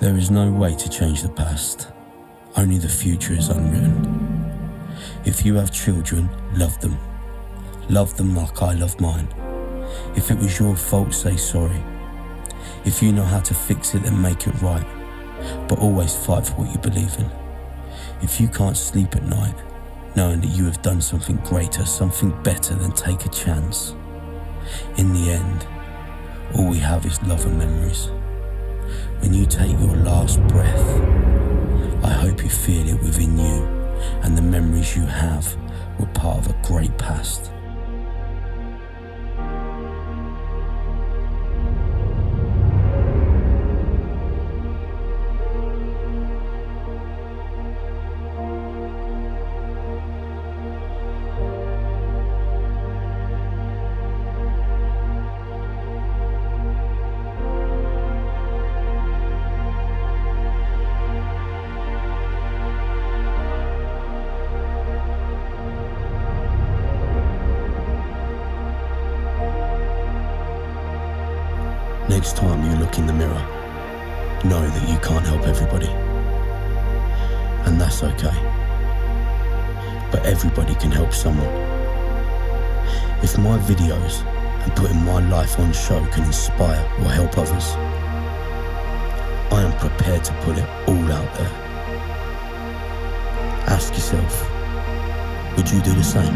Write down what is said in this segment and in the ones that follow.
There is no way to change the past. Only the future is unwritten. If you have children, love them. Love them like I love mine. If it was your fault, say sorry. If you know how to fix it, then make it right. But always fight for what you believe in. If you can't sleep at night, knowing that you have done something greater, something better, then take a chance. In the end, all we have is love and memories. When you take your last breath, I hope you feel it within you, and the memories you have were part of a great past. Next time you look in the mirror, know that you can't help everybody. And that's okay. But everybody can help someone. If my videos and putting my life on show can inspire or help others, I am prepared to put it all out there. Ask yourself, would you do the same?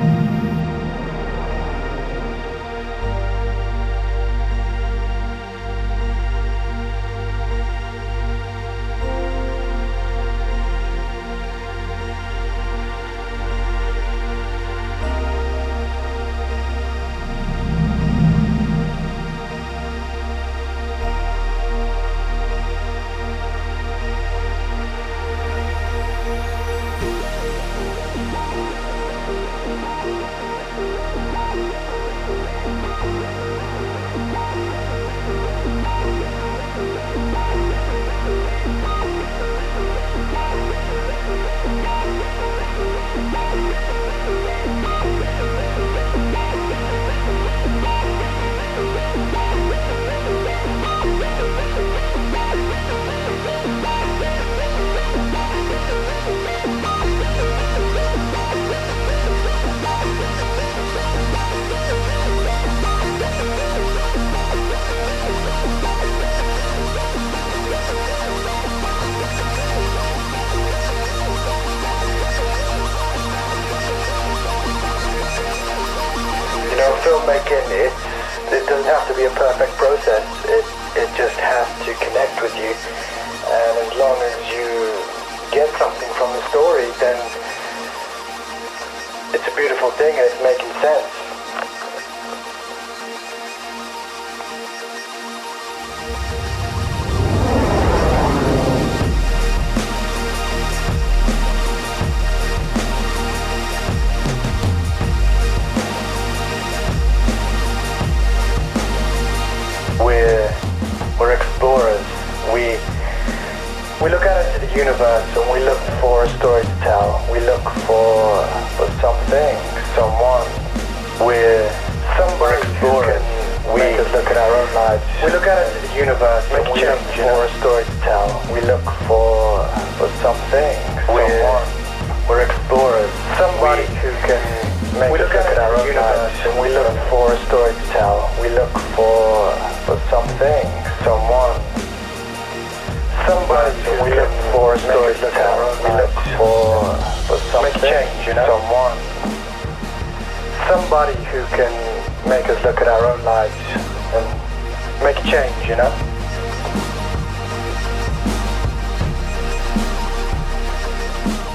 Filmmaking, it doesn't have to be a perfect process. It just has to connect with you. And as long as you get something from the story, then it's a beautiful thing and it's making sense. We're explorers. We look out into the universe and we look for a story to tell. We look for something, someone. We're explorers. We just look at our own lives. We look out into the universe and we look for a story to tell. We look for something, someone. We're explorers. Somebody who can make us look at our own lives and we look for a story to tell. We look for something, someone. Somebody who we look for a story to tell. We look for something, change, someone. Somebody who can make us look at our own lives and make a change,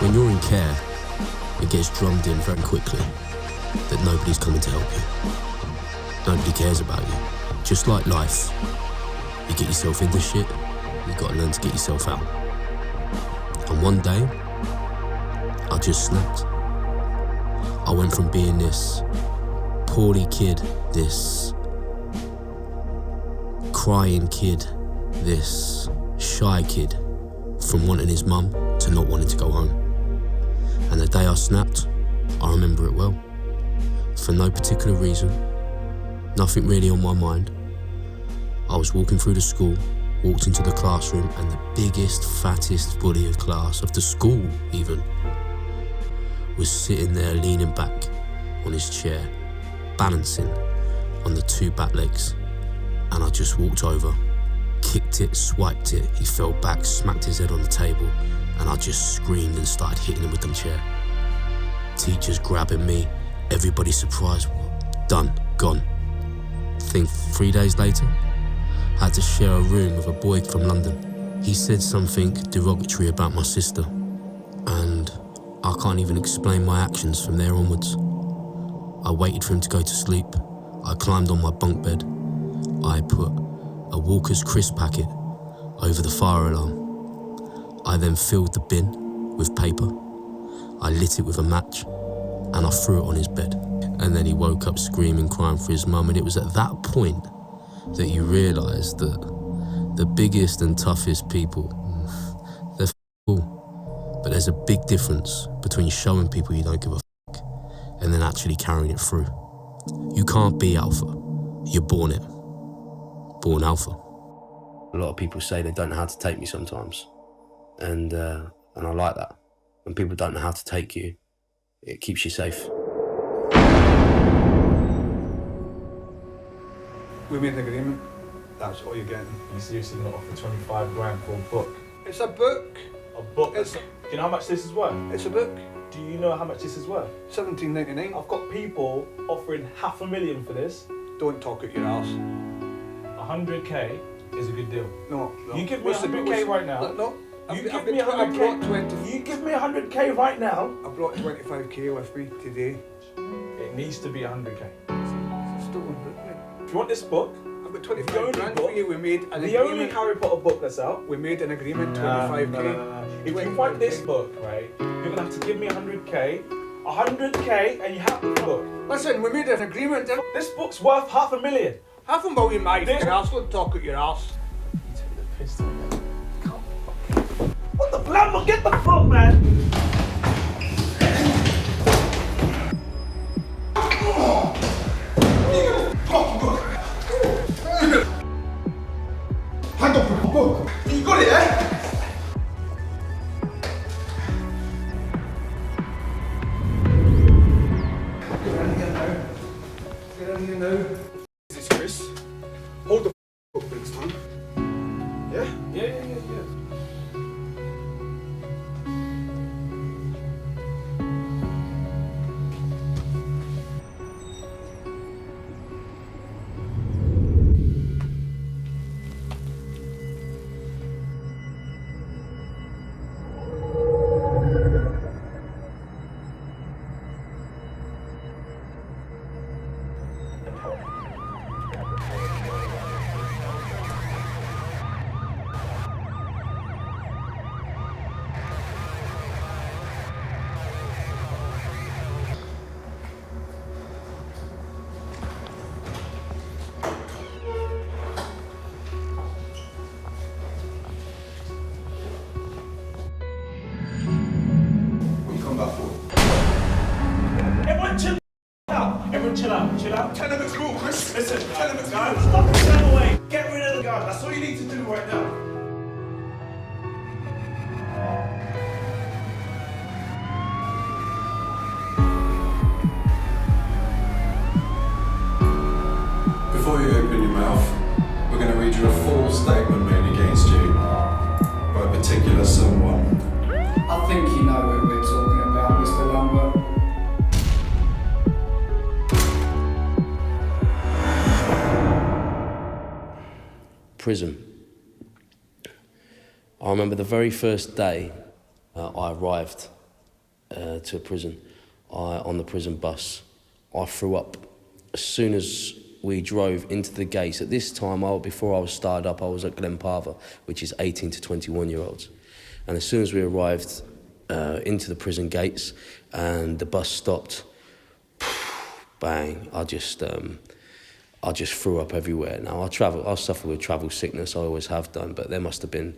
When you're in care, it gets drummed in very quickly that nobody's coming to help you. Nobody cares about you. Just like life, you get yourself into shit, you've got to learn to get yourself out. And one day, I just snapped. I went from being this poorly kid, this crying kid, this shy kid, from wanting his mum to not wanting to go home. And the day I snapped, I remember it well. For no particular reason, nothing really on my mind. I was walking through the school walked into the classroom, and the biggest, fattest bully of class, of the school even, was sitting there leaning back on his chair, balancing on the two back legs. And I just walked over, kicked it, swiped it. He fell back, smacked his head on the table, and I just screamed and started hitting him with the chair. Teachers grabbing me, everybody surprised. Done, gone. Think 3 days later, I had to share a room with a boy from London. He said something derogatory about my sister, and I can't even explain my actions from there onwards. I waited for him to go to sleep. I climbed on my bunk bed. I put a Walker's crisp packet over the fire alarm. I then filled the bin with paper. I lit it with a match, and I threw it on his bed. And then he woke up screaming, crying for his mum, and it was at that point that you realise that the biggest and toughest people, they're cool. But there's a big difference between showing people you don't give a f*** and then actually carrying it through. You can't be alpha. You're born it. Born alpha. A lot of people say they don't know how to take me sometimes. And I like that. When people don't know how to take you, it keeps you safe. We made an agreement. That's all you're getting. You seriously not offer 25 grand for a book? It's a book. A book? It's Do you know how much this is worth? It's a book. Do you know how much this is worth? $17.99. I've got people offering $500,000 for this. Don't talk at your arse. 100k is a good deal. No. You give me 100k right now. No. You give I've me brought 100k. You give me 100k right now. I brought 25k with me today. It needs to be 100k. It's a stolen book, mate. If you want this book, I've got 25 grand for you. We made an the only agreement. Harry Potter book that's out. We made an agreement, 25k. No. If you want this book, right, you're gonna have to give me 100k. 100k, and you have the book. Listen, we made an agreement. Then. This book's worth $500,000. $500,000, mate. This- Your arse. Don't talk at your arse. You take the piss, man. What the blamble? Get the book, man! Hand up the book. You got it, eh? Get in here now. This is Chris. Hold the book next time. Yeah? Yeah. What you come back for? Everyone chill out. Everyone chill out. Chill out. Tell him it's cool, Chris. Listen, Tell him it's guys, cool. stop the gun away. Get rid of the gun. That's all you need to do right now. Before you open your mouth, we're going to read you a full statement made against you by a particular someone. I think you know who we're talking about, Mr. Lambert. Prison. I remember the very first day I arrived to a prison, on the prison bus. I threw up as soon as we drove into the gates. At this time, before I was started up, I was at Glenparva, which is 18 to 21-year-olds. And as soon as we arrived into the prison gates and the bus stopped, bang, I just threw up everywhere. Now, I suffer with travel sickness, I always have done, but there must have been,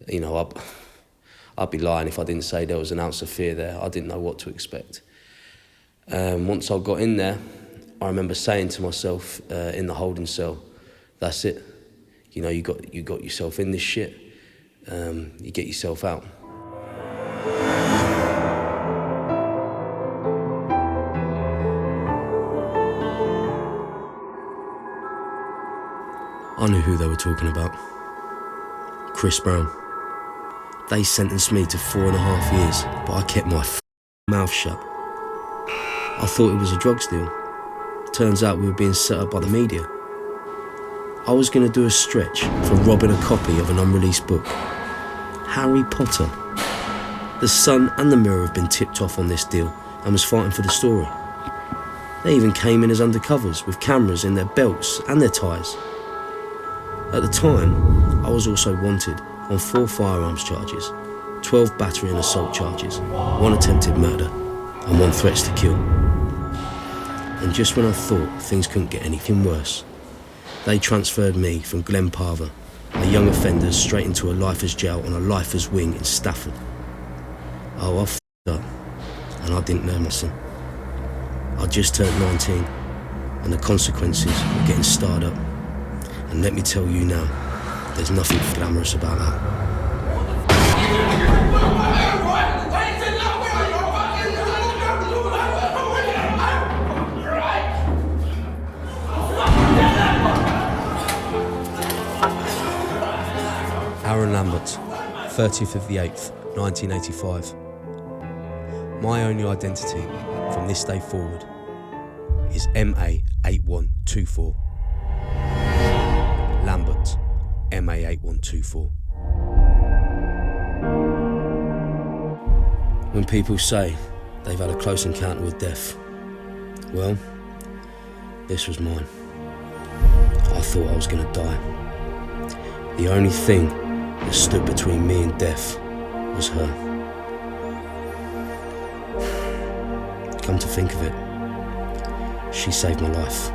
I'd be lying if I didn't say there was an ounce of fear there. I didn't know what to expect. Once I got in there, I remember saying to myself in the holding cell, that's it. You know, you got yourself in this shit. You get yourself out. I knew who they were talking about. Chris Brown. They sentenced me to 4.5 years, but I kept my mouth shut. I thought it was a drugs deal. Turns out we were being set up by the media. I was going to do a stretch for robbing a copy of an unreleased book. Harry Potter. The Sun and the Mirror have been tipped off on this deal and was fighting for the story. They even came in as undercovers with cameras in their belts and their ties. At the time, I was also wanted on 4 firearms charges, 12 battery and assault charges, 1 attempted murder, and 1 threats to kill. And just when I thought things couldn't get anything worse, they transferred me from Glen Parva, a young offender, straight into a lifers jail on a lifers wing in Stafford. Oh, I f***ed up, and I didn't learn my lesson. I just turned 19, and the consequences were getting starred up. And let me tell you now, there's nothing glamorous about that. Aaron Lambert, 30th of the 8th, 1985. My only identity from this day forward is MA8124. Lambert, MA8124. When people say they've had a close encounter with death, well, this was mine. I thought I was going to die. The only thing that stood between me and death was her. Come to think of it, she saved my life.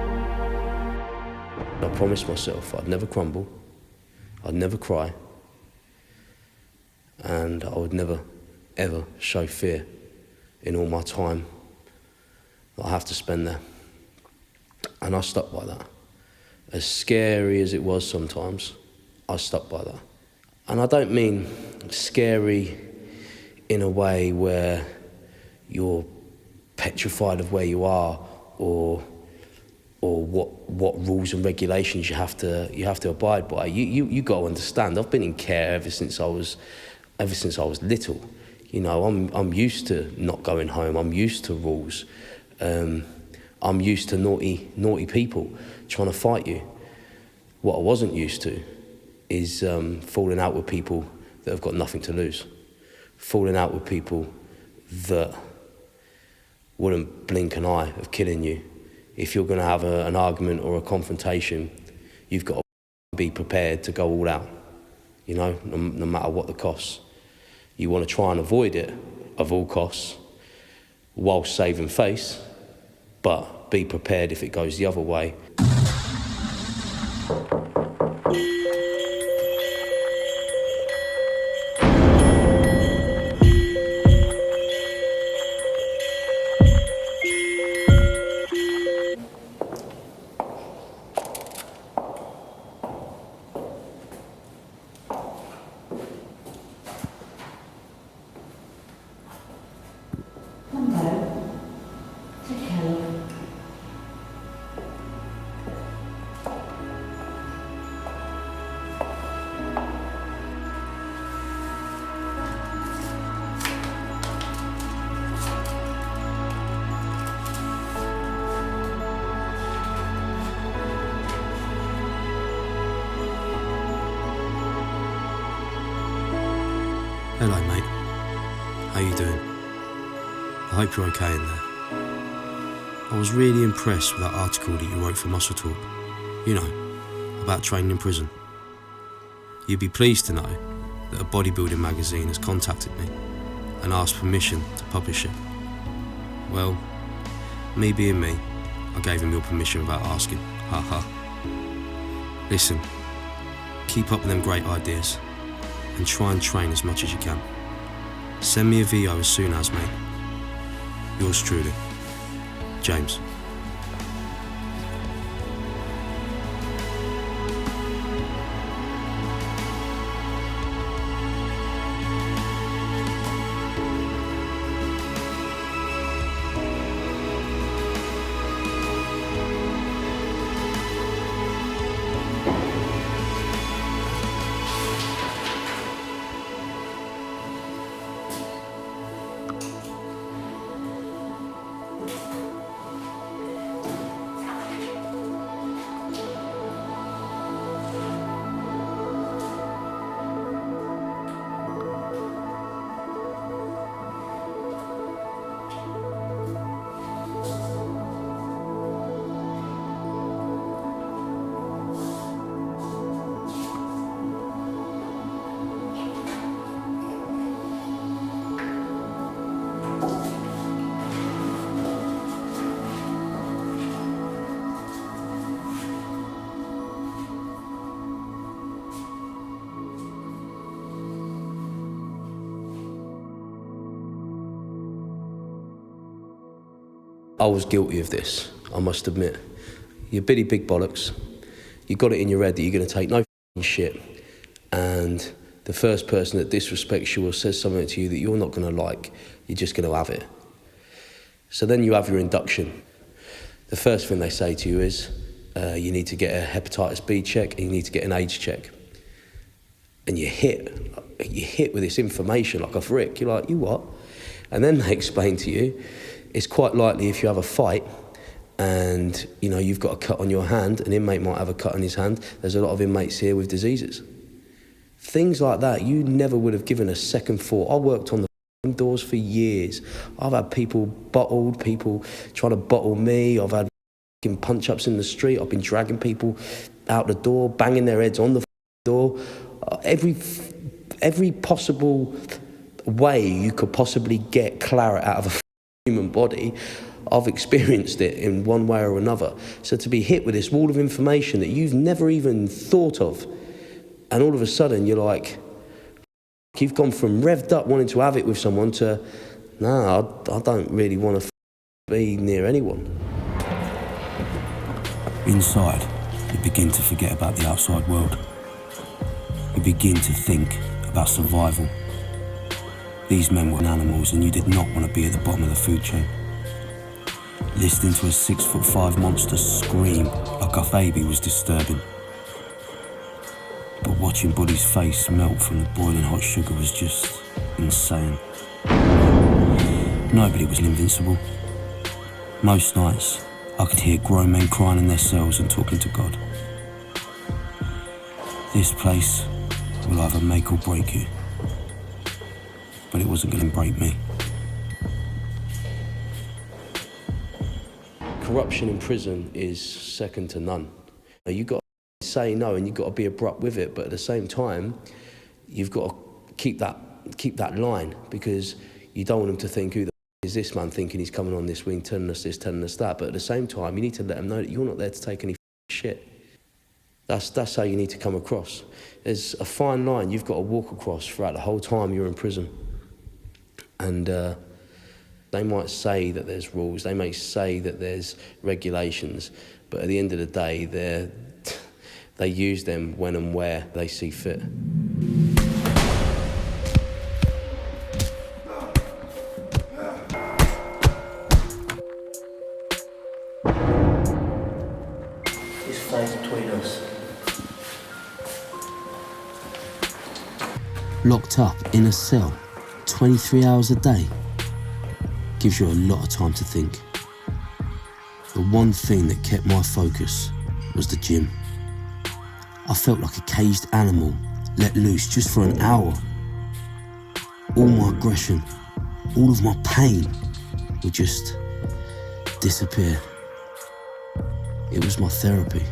I promised myself I'd never crumble, I'd never cry, and I would never, ever show fear in all my time that I have to spend there. And I stuck by that. As scary as it was sometimes, I stuck by that. And I don't mean scary in a way where you're petrified of where you are or what rules and regulations you have to abide by. You got to understand. I've been in care ever since I was little. You know, I'm used to not going home. I'm used to rules. I'm used to naughty people trying to fight you. What I wasn't used to is falling out with people that have got nothing to lose. Falling out with people that wouldn't blink an eye of killing you. If you're going to have an argument or a confrontation, you've got to be prepared to go all out, you know, no matter what the costs. You want to try and avoid it of all costs while saving face, but be prepared if it goes the other way. Hello, mate. How you doing? I hope you're okay in there. I was really impressed with that article that you wrote for Muscle Talk. You know, about training in prison. You'd be pleased to know that a bodybuilding magazine has contacted me and asked permission to publish it. Well, me being me, I gave him your permission without asking. Ha ha. Listen, keep up with them great ideas and try and train as much as you can. Send me a VO as soon as, mate. Yours truly, James. I was guilty of this, I must admit. You're biddy big bollocks. You got it in your head that you're going to take no f***ing shit, and the first person that disrespects you or says something to you that you're not going to like, you're just going to have it. So then you have your induction. The first thing they say to you is, you need to get a hepatitis B check and you need to get an AIDS check. And you're hit with this information like a frick. You're like, you what? And then they explain to you, it's quite likely if you have a fight and you've got a cut on your hand, an inmate might have a cut on his hand, there's a lot of inmates here with diseases. Things like that, you never would have given a second thought. I worked on the doors for years. I've had people trying to bottle me. I've had punch-ups in the street. I've been dragging people out the door, banging their heads on the door. Every possible way you could possibly get claret out of a human body, I've experienced it in one way or another. So to be hit with this wall of information that you've never even thought of, and all of a sudden you're like, you've gone from revved up wanting to have it with someone to, no, I don't really want to be near anyone. Inside, you begin to forget about the outside world. You begin to think about survival. These men were animals and you did not want to be at the bottom of the food chain. Listening to a 6'5" monster scream like a baby was disturbing. But watching Buddy's face melt from the boiling hot sugar was just insane. Nobody was invincible. Most nights, I could hear grown men crying in their cells and talking to God. This place will either make or break you. But it wasn't going to break me. Corruption in prison is second to none. You've got to say no and you've got to be abrupt with it, but at the same time, you've got to keep that line, because you don't want them to think, who the is this man thinking he's coming on this wing, telling us this, telling us that. But at the same time, you need to let them know that you're not there to take any shit. That's how you need to come across. There's a fine line you've got to walk across throughout the whole time you're in prison. And they might say that there's rules, they may say that there's regulations, but at the end of the day, they use them when and where they see fit. This stays between us. Locked up in a cell 23 hours a day gives you a lot of time to think. The one thing that kept my focus was the gym. I felt like a caged animal let loose just for an hour. All my aggression, all of my pain would just disappear. It was my therapy.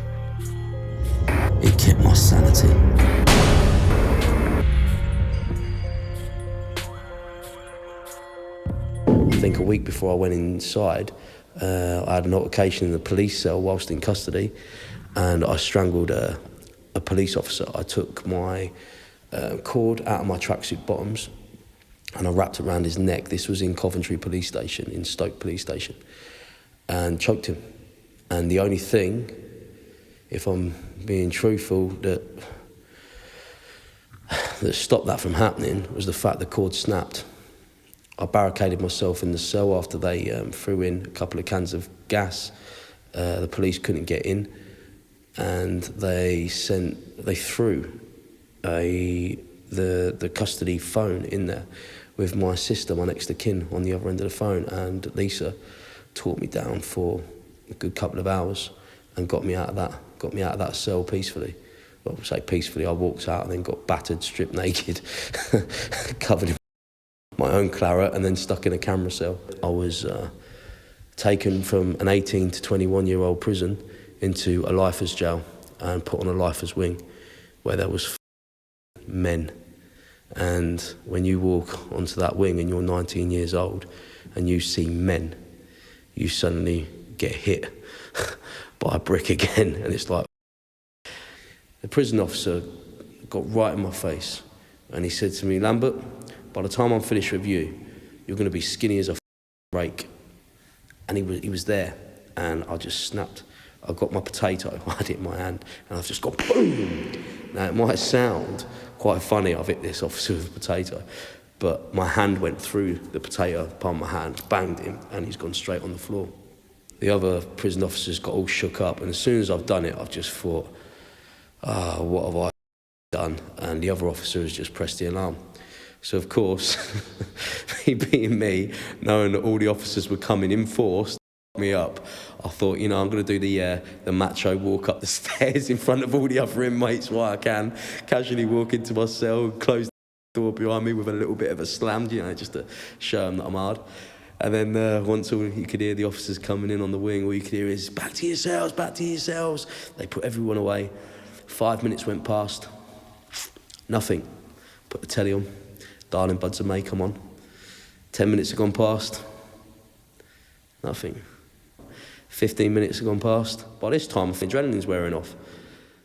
It kept my sanity. I think a week before I went inside, I had an altercation in the police cell whilst in custody, and I strangled a police officer. I took my cord out of my tracksuit bottoms and I wrapped it around his neck. This was in Coventry Police Station, in Stoke Police Station, and choked him. And the only thing, if I'm being truthful, that stopped that from happening was the fact the cord snapped. I barricaded myself in the cell after they threw in a couple of cans of gas. The police couldn't get in, and they threw the custody phone in there with my sister, my next of kin, on the other end of the phone, and Lisa talked me down for a good couple of hours and got me out of that cell peacefully. Well, I say peacefully, I walked out and then got battered, stripped naked, covered in my own claret, and then stuck in a camera cell. I was taken from an 18 to 21-year-old prison into a lifers jail and put on a lifers wing where there was men. And when you walk onto that wing and you're 19 years old and you see men, you suddenly get hit by a brick again, and it's like... The prison officer got right in my face and he said to me, "Lambert, by the time I'm finished with you, you're going to be skinny as a rake." and he was there, and I just snapped. I got my potato, I had it in my hand, and I've just gone boom. Now it might sound quite funny, I've hit this officer with a potato, but my hand went through the potato, palm of my hand, banged him, and he's gone straight on the floor. The other prison officers got all shook up, and as soon as I've done it, I've just thought, what have I done? And the other officer has just pressed the alarm. So of course, me being me, knowing that all the officers were coming in force, me up, I thought, I'm going to do the macho walk up the stairs in front of all the other inmates while I can, casually walk into my cell, close the door behind me with a little bit of a slam, just to show them that I'm hard. And then once all you could hear the officers coming in on the wing, all you could hear is, back to your cells, back to your cells. They put everyone away. 5 minutes went past, nothing. Put the telly on, Darling Buds of May come on. 10 minutes have gone past, nothing. 15 minutes have gone past. By this time, I think adrenaline's wearing off,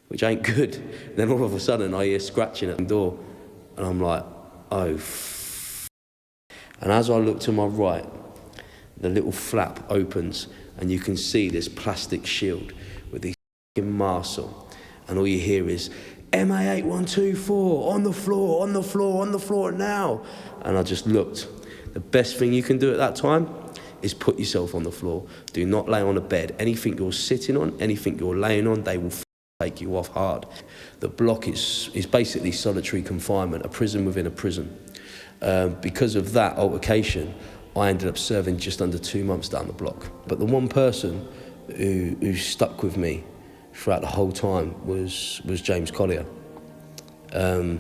which ain't good. And then all of a sudden, I hear scratching at the door, and I'm like, oh, And as I look to my right, the little flap opens, and you can see this plastic shield with these f***ing masks on, and all you hear is, MA8124, on the floor, on the floor, on the floor now. And I just looked. The best thing you can do at that time is put yourself on the floor. Do not lay on a bed. Anything you're sitting on, anything you're laying on, they will take you off hard. The block is basically solitary confinement, a prison within a prison. Because of that altercation, I ended up serving just under 2 months down the block. But the one person who stuck with me throughout the whole time was James Collier. I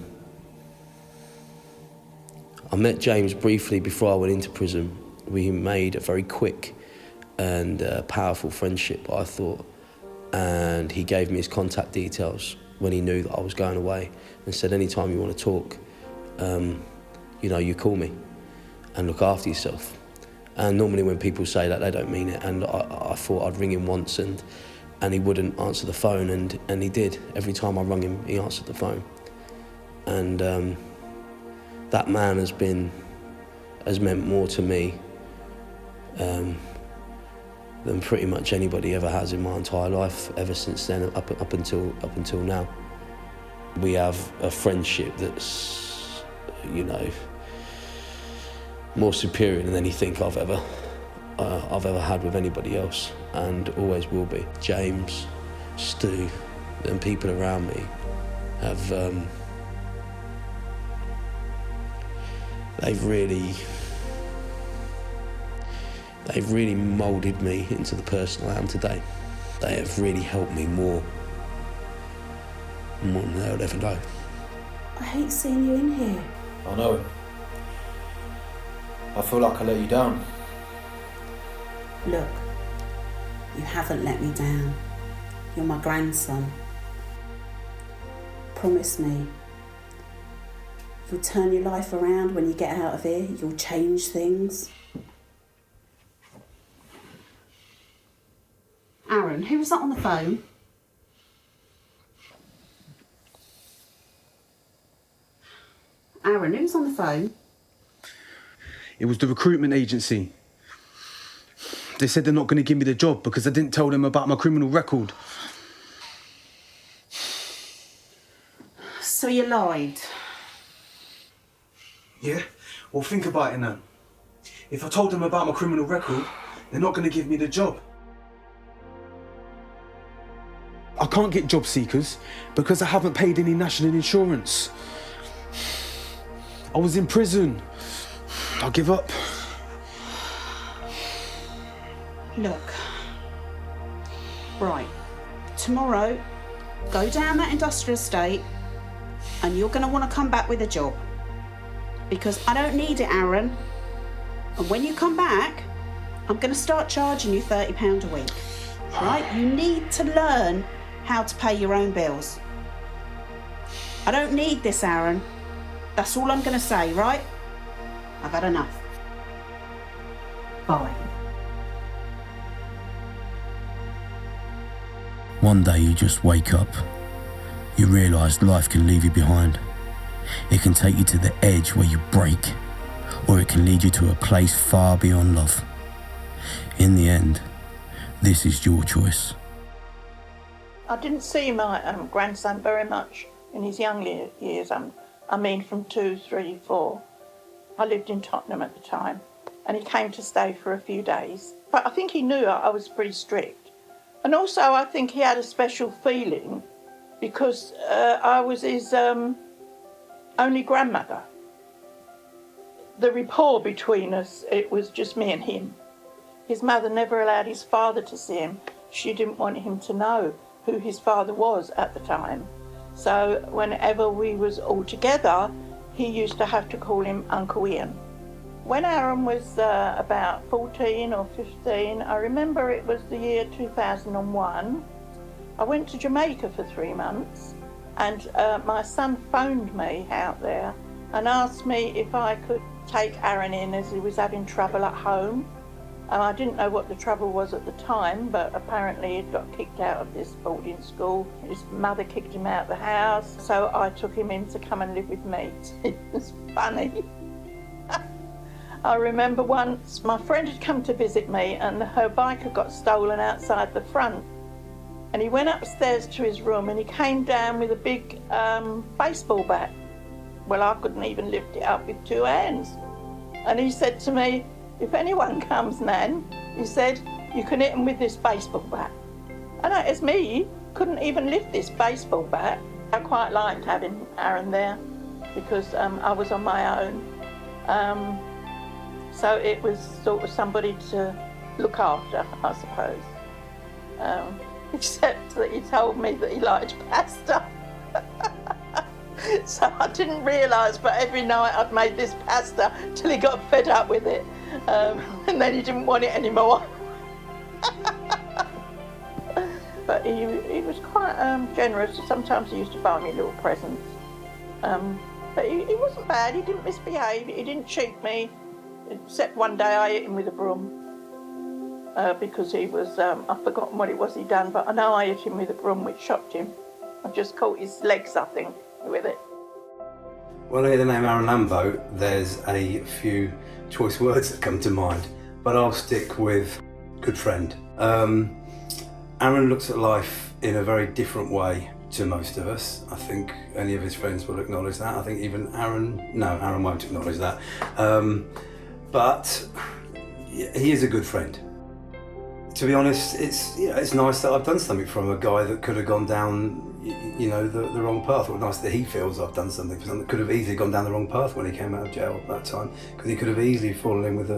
met James briefly before I went into prison. We made a very quick and powerful friendship, I thought, and he gave me his contact details when he knew that I was going away and said, anytime you want to talk, you call me and look after yourself. And normally when people say that, they don't mean it, and I thought I'd ring him once and he wouldn't answer the phone, and he did. Every time I rung him, he answered the phone. And that man has meant more to me than pretty much anybody ever has in my entire life, ever since then, up until now. We have a friendship that's, more superior than anything I've ever had with anybody else, and always will be. James, Stu, and people around me have they've really moulded me into the person I am today. They have really helped me more than they'll ever know. I hate seeing you in here. I know. I feel like I let you down. Look, you haven't let me down. You're my grandson. Promise me, you'll turn your life around when you get out of here. You'll change things. Aaron, who was that on the phone? Aaron, who's on the phone? It was the recruitment agency. They said they're not going to give me the job because I didn't tell them about my criminal record. So you lied? Yeah? Well, think about it now. If I told them about my criminal record, they're not going to give me the job. I can't get job seekers because I haven't paid any national insurance. I was in prison. I'll give up. Look. Right. Tomorrow, go down that industrial estate and you're going to want to come back with a job. Because I don't need it, Aaron. And when you come back, I'm going to start charging you £30 a week. Right? You need to learn how to pay your own bills. I don't need this, Aaron. That's all I'm going to say, right? I've had enough. Bye. One day you just wake up. You realise life can leave you behind. It can take you to the edge where you break, or it can lead you to a place far beyond love. In the end, this is your choice. I didn't see my grandson very much in his young years. I mean, from 2, 3, 4. I lived in Tottenham at the time, and he came to stay for a few days. But I think he knew I was pretty strict. And also, I think he had a special feeling because I was his only grandmother. The rapport between us, it was just me and him. His mother never allowed his father to see him. She didn't want him to know who his father was at the time. So whenever we was all together, he used to have to call him Uncle Ian. When Aaron was about 14 or 15, I remember it was the year 2001, I went to Jamaica for 3 months, and my son phoned me out there and asked me if I could take Aaron in as he was having trouble at home. I didn't know what the trouble was at the time, but apparently he'd got kicked out of this boarding school. His mother kicked him out of the house, so I took him in to come and live with me. It was funny. I remember once my friend had come to visit me and her bike had got stolen outside the front. And he went upstairs to his room and he came down with a big baseball bat. Well, I couldn't even lift it up with 2 hands. And he said to me, "If anyone comes, Nan," he said, "you can hit them with this baseball bat." And as me, couldn't even lift this baseball bat. I quite liked having Aaron there because I was on my own. So it was sort of somebody to look after, I suppose. Except that he told me that he liked pasta. So I didn't realise, but every night I'd made this pasta till he got fed up with it. And then he didn't want it anymore. But he was quite generous. Sometimes he used to buy me little presents. But he wasn't bad, he didn't misbehave, he didn't cheat me. Except one day I hit him with a broom. Because he was, I've forgotten what it was he'd done, but I know I hit him with a broom which shocked him. I just caught his legs, I think, with it. When I hear the name Aaron Lambo, there's a few choice words that come to mind, but I'll stick with good friend. Aaron looks at life in a very different way to most of us. I think any of his friends will acknowledge that. I think even Aaron won't acknowledge that. But he is a good friend. To be honest, it's nice that I've done something from a guy that could have gone down, the wrong path. Or nice that he feels I've done something for someone that could have easily gone down the wrong path when he came out of jail at that time, because he could have easily fallen in with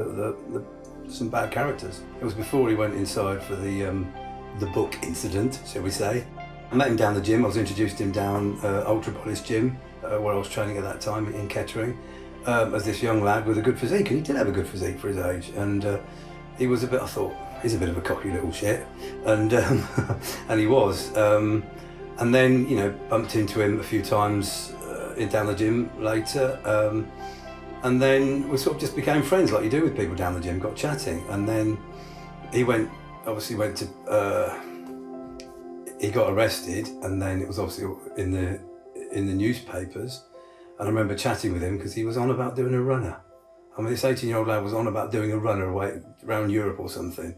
some bad characters. It was before he went inside for the book incident, shall we say. I met him down the gym. I was introduced to him down Ultra Body's gym, where I was training at that time in Kettering, as this young lad with a good physique, and he did have a good physique for his age, and he was I thought, he's a bit of a cocky little shit, and and he was. And then, bumped into him a few times down the gym later, and then we sort of just became friends like you do with people down the gym, got chatting, and then he got arrested, and then it was obviously in the newspapers, and I remember chatting with him because he was on about doing a runner. I mean, this 18-year-old lad was on about doing a runner away around Europe or something,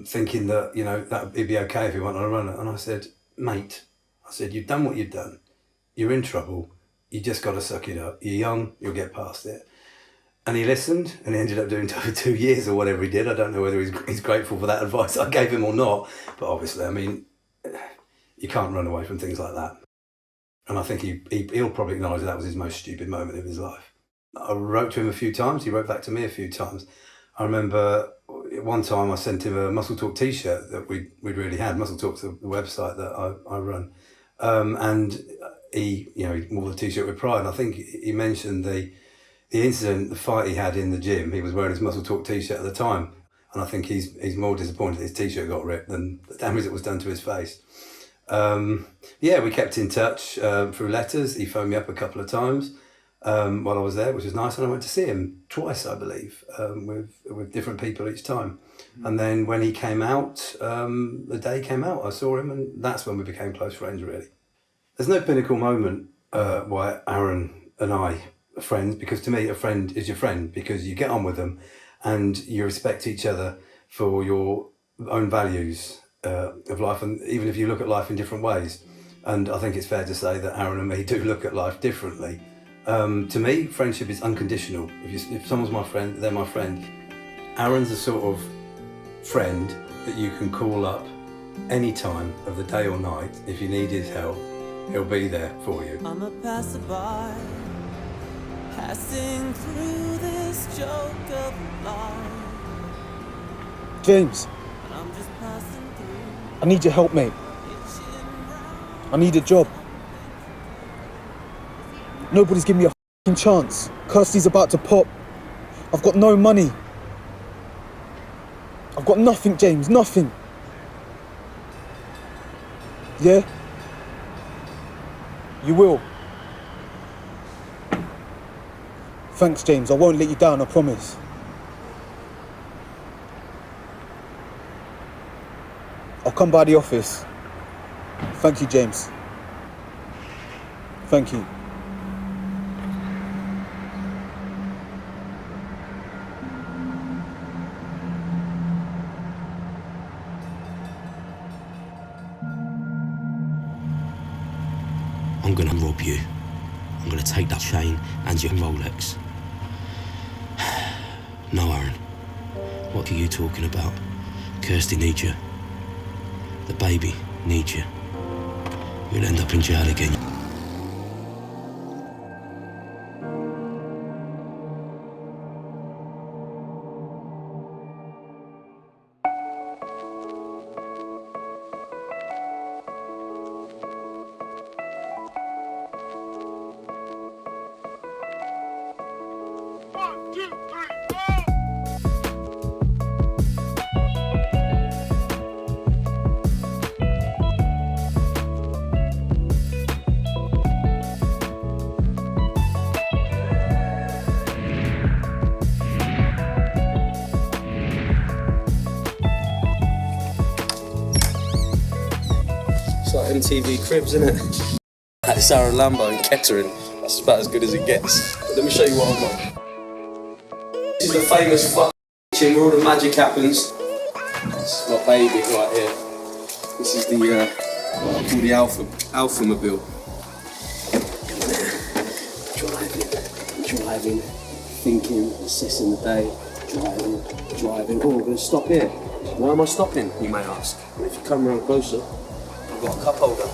thinking that, that it'd be okay if he went on a runner. And I said, "Mate," I said, "you've done what you've done. You're in trouble. You just got to suck it up. You're young, you'll get past it." And he listened, and he ended up doing 2 years or whatever he did. I don't know whether he's grateful for that advice I gave him or not, but obviously, I mean, you can't run away from things like that. And I think he'll probably acknowledge that was his most stupid moment of his life. I wrote to him a few times, he wrote back to me a few times. I remember one time I sent him a Muscle Talk t-shirt that we'd really had. Muscle Talk's the website that I run. And he wore the t-shirt with pride. And I think he mentioned the incident, the fight he had in the gym. He was wearing his Muscle Talk t-shirt at the time. And I think he's more disappointed his t-shirt got ripped than the damage that was done to his face. We kept in touch through letters. He phoned me up a couple of times while I was there, which was nice. And I went to see him twice, I believe, with different people each time. And then when he came out, the day he came out, I saw him, and that's when we became close friends, really. There's no pinnacle moment why Aaron and I are friends, because to me, a friend is your friend, because you get on with them and you respect each other for your own values of life, and even if you look at life in different ways. And I think it's fair to say that Aaron and me do look at life differently. To me, friendship is unconditional. If someone's my friend, they're my friend. Aaron's the sort of friend that you can call up any time of the day or night. If you need his help, he'll be there for you. I'm a passerby, passing through this joke of life. James, I need your help, mate. I need a job. Nobody's giving me a f***ing chance. Kirsty's about to pop. I've got no money. I've got nothing, James, nothing. Yeah? You will. Thanks, James. I won't let you down, I promise. I'll come by the office. Thank you, James. Thank you. I'm gonna rob you. I'm gonna take that chain and your Rolex. No, Aaron. What are you talking about? Kirsty needs you. The baby needs you. You'll end up in jail again. MTV Cribs, isn't it? That's Aaron Lambo in Kettering. That's about as good as it gets. Let me show you what I've got. This is the famous kitchen where all the magic happens. This is my baby right here. This is the what I call the Alpha-mobile. Driving, thinking, assessing the day, driving. Oh, I'm going to stop here. Why am I stopping, you may ask? And if you come around closer, I've got a cup holder.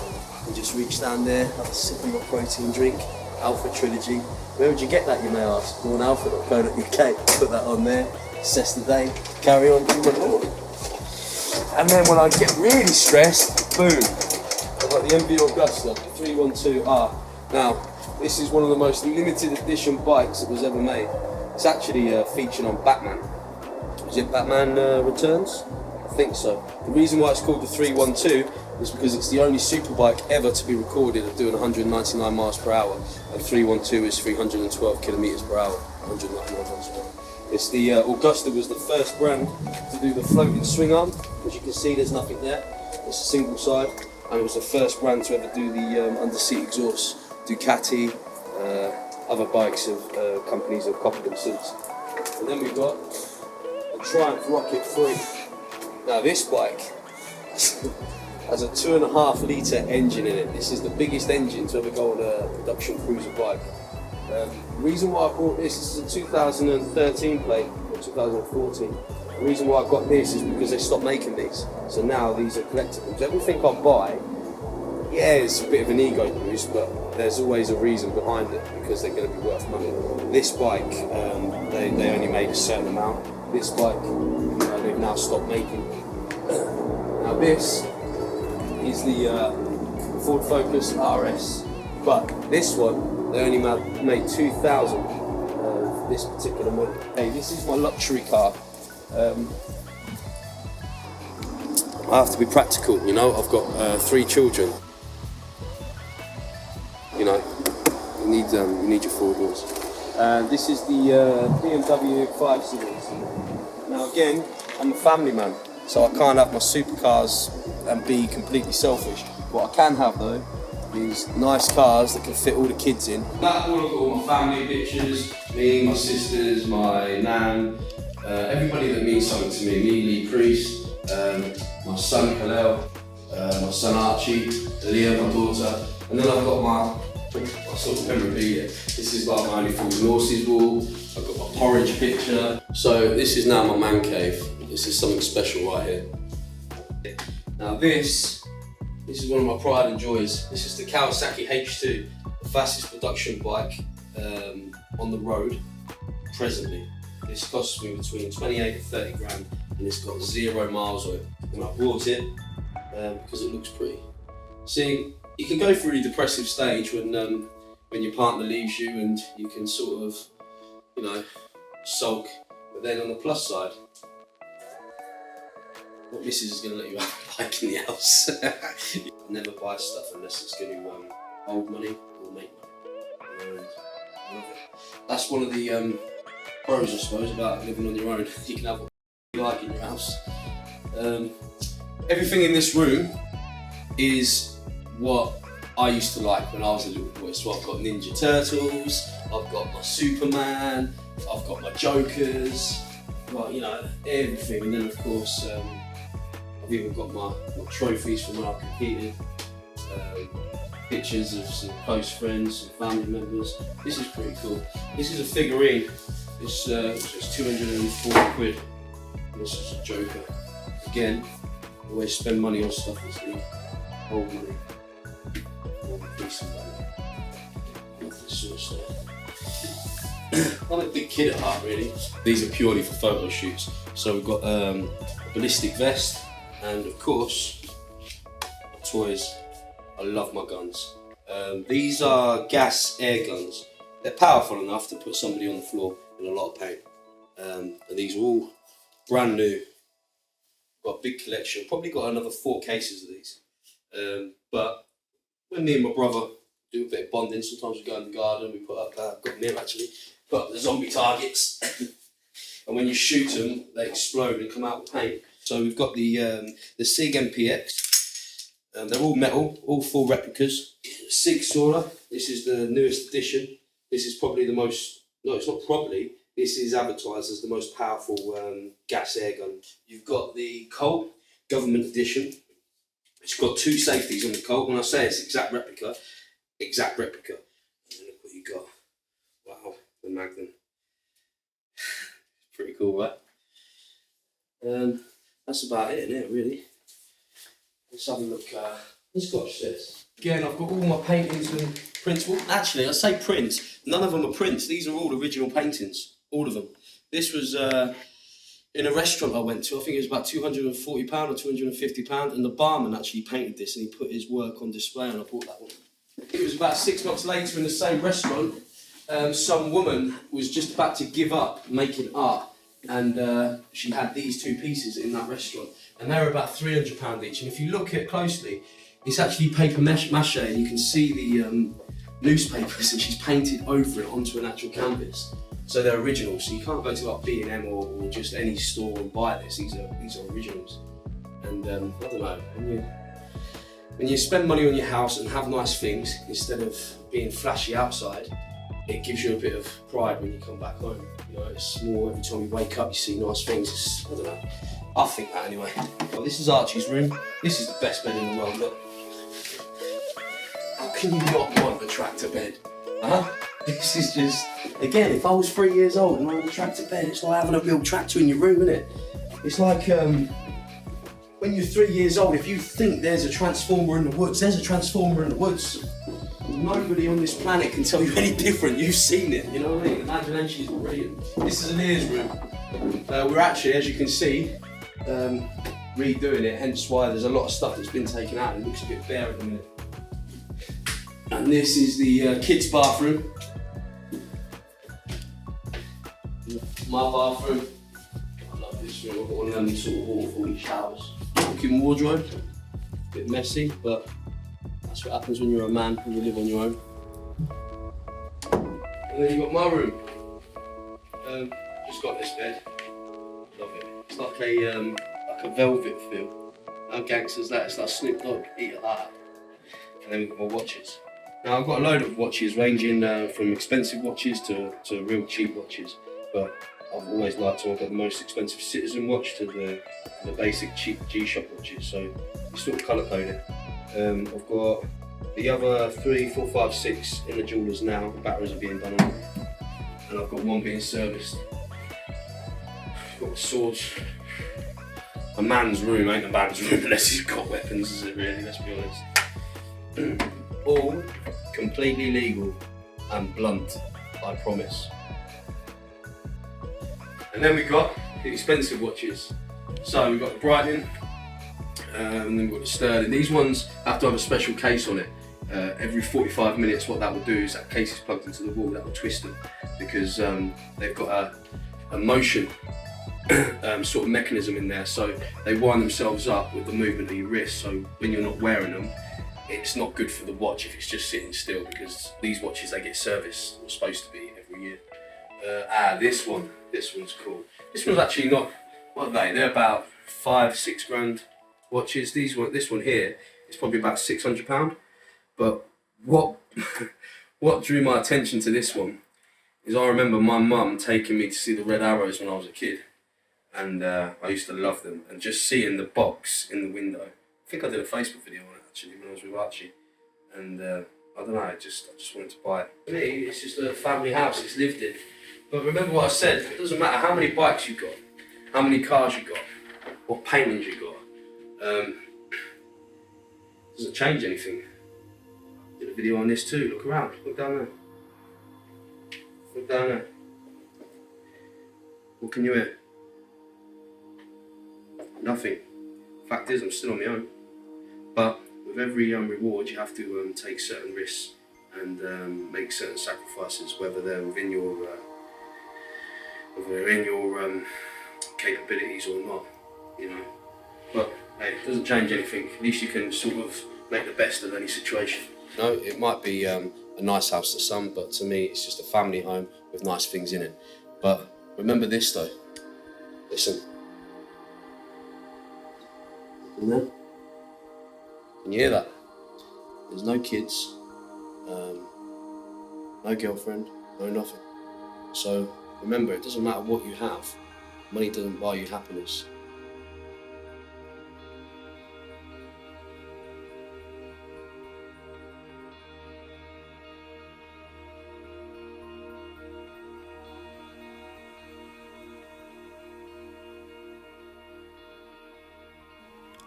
And just reach down there, have a sip of my protein drink, Alpha Trilogy. Where would you get that, you may ask? Go on alpha.co.uk, put that on there, assess the day, carry on, do my morning. And then when I get really stressed, boom, I've got the MV Augusta 312R. Now, this is one of the most limited edition bikes that was ever made. It's actually featured on Batman. Is it Batman Returns? I think so. The reason why it's called the 312 is because it's the only superbike ever to be recorded of doing 199 miles per hour, and 312 is 312 kilometers per hour, 199 miles per hour. It's the Augusta was the first brand to do the floating swing arm. As you can see, there's nothing there. It's a single side, and it was the first brand to ever do the under-seat exhaust. Ducati, other bikes of companies have copied them since. And then we've got a Triumph Rocket 3. Now this bike has a 2.5 litre engine in it. This is the biggest engine to ever go on a production cruiser bike. The reason why I bought this is a 2013 plate, or 2014. The reason why I got this is because they stopped making these. So now these are collectibles. Everything I buy, yeah, it's a bit of an ego boost, but there's always a reason behind it, because they're going to be worth money. This bike, they only made a certain amount. This bike, they've now stopped making. Now this is the Ford Focus RS, but this one, they only made 2,000 of this particular model. Hey, this is my luxury car. I have to be practical, you know, I've got 3 children. You know, you need your 4 doors. This is the BMW 5 Series. Now again, I'm a family man, so I can't have my supercars and be completely selfish. What I can have though is nice cars that can fit all the kids in. That all I've got all my family pictures, me, my sisters, my nan, Everybody that means something to me, Lee Priest, my son Kalel, my son Archie, Leah, my daughter, and then I've got my sort of memorabilia. This is like my Only Fools and Horses wall, I've got my porridge picture. So this is now my man cave. This is something special right here. Now this is one of my pride and joys. This is the Kawasaki H2, the fastest production bike on the road presently. This costs me between 28 and 30 grand and it's got 0 miles on it. And I bought it because it looks pretty. See, you can go through a really depressive stage when your partner leaves you and you can sort of, you know, sulk. But then on the plus side, what missus is going to let you have a bike in the house? Never buy stuff unless it's going to hold money or make money. And that's one of the pros, I suppose, about living on your own. You can have what you like in your house. Everything in this room is what I used to like when I was a little boy. So I've got Ninja Turtles, I've got my Superman, I've got my Jokers, well, you know, everything. And then of course, I've even got my trophies from when I competed, pictures of some close friends, some family members. This is pretty cool. This is a figurine. It's 240 quid. This is a Joker. Again, always spend money on stuff that's really old money. Or decent money. This sort of stuff. I'm a big kid at heart, really. These are purely for photo shoots. So we've got a ballistic vest, and of course, toys. I love my guns. These are gas air guns. They're powerful enough to put somebody on the floor in a lot of pain. And these are all brand new. Got a big collection. Probably got another 4 cases of these. But when me and my brother do a bit of bonding, sometimes we go in the garden, we put up, got them here actually, put up the zombie targets. And when you shoot them, they explode and come out with paint. So we've got the SIG MPX. They're all metal, all full replicas. SIG Sora, this is the newest edition. This is probably the most, no, it's not probably, this is advertised as the most powerful gas air gun. You've got the Colt Government Edition. It's got 2 safeties on the Colt. When I say it's exact replica. And then look what you got. Wow, the Magnum. Pretty cool, right? That's about it, isn't it, really? Let's have a look. Let's watch this. Again, I've got all my paintings and prints. Well, actually, I say prints. None of them are prints. These are all original paintings. All of them. This was in a restaurant I went to. I think it was about £240 or £250, and the barman actually painted this, and he put his work on display, and I bought that one. It was about 6 months later in the same restaurant. Some woman was just about to give up making art, and she had these 2 pieces in that restaurant, and they were about £300 each. And if you look at it closely, it's actually paper mache, and you can see the newspapers that she's painted over it onto an actual canvas. So they're originals. So you can't go to like B&M or just any store and buy this. These are originals. And I don't know. When you spend money on your house and have nice things instead of being flashy outside, it gives you a bit of pride when you come back home. You know, it's more every time you wake up you see nice things. I don't know. I think that anyway. Well, this is Archie's room. This is the best bed in the world. Look. How can you not want a tractor bed? Huh? This is just, again, if I was 3 years old and I had a tractor bed, it's like having a real tractor in your room, isn't it? It's like when you're 3 years old, if you think there's a transformer in the woods, there's a transformer in the woods. Nobody on this planet can tell you any different. You've seen it, you know what I mean? Imagination is brilliant. This is Anir's room. We're actually, as you can see, redoing it, hence why there's a lot of stuff that's been taken out and it looks a bit bare at the minute. And this is the kids' bathroom. My bathroom. I love this room. I've got one of them sort of waterfall showers. Walk-in wardrobe. A bit messy, but that's what happens when you're a man and you live on your own. And then you've got my room. Just got this bed. Love it. It's like a velvet feel. How gangsters that? It's like Snoop Dogg, Eat a Heart. And then we've got my watches. Now I've got a load of watches ranging from expensive watches to real cheap watches. but I've always liked to get the most expensive Citizen watch to the basic cheap G-Shock watches, so you sort of colour code it. I've got the other 3, 4, 5, 6 in the jewellers now. The batteries are being done on them, and I've got one being serviced. I've got the swords. A man's room ain't a man's room unless he's got weapons, is it really? Let's be honest. All completely legal and blunt, I promise. And then we got the expensive watches. So we've got the Breitling, and then we've got the Sterling. These ones have to have a special case on it. Every 45 minutes, what that will do is that case is plugged into the wall, that will twist them, because they've got a motion sort of mechanism in there, so they wind themselves up with the movement of your wrist. So when you're not wearing them, it's not good for the watch if it's just sitting still, because these watches, they get serviced, or supposed to be, every year. This one's cool. This one's actually not, what are they? They're about 5-6 grand watches. This one here is probably about £600. But what drew my attention to this one is I remember my mum taking me to see the Red Arrows when I was a kid, and I used to love them. And just seeing the box in the window, I think I did a Facebook video on it actually when I was with Archie, and I don't know, I just wanted to buy it. For me, it's just a family house, it's lived in. But remember what I said, it doesn't matter how many bikes you've got, how many cars you've got, what paintings you've got, doesn't change anything. Did a video on this too, look around, look down there. Look down there. What can you hear? Nothing. Fact is, I'm still on my own. But with every reward, you have to take certain risks and make certain sacrifices, whether they're within your capabilities or not, you know. But hey, it doesn't change anything. At least you can sort of make the best of any situation. No, it might be a nice house to some, but to me, it's just a family home with nice things in it. But remember this though. Listen. Can you hear that? There's no kids, no girlfriend, no nothing. So remember, it doesn't matter what you have. Money doesn't buy you happiness.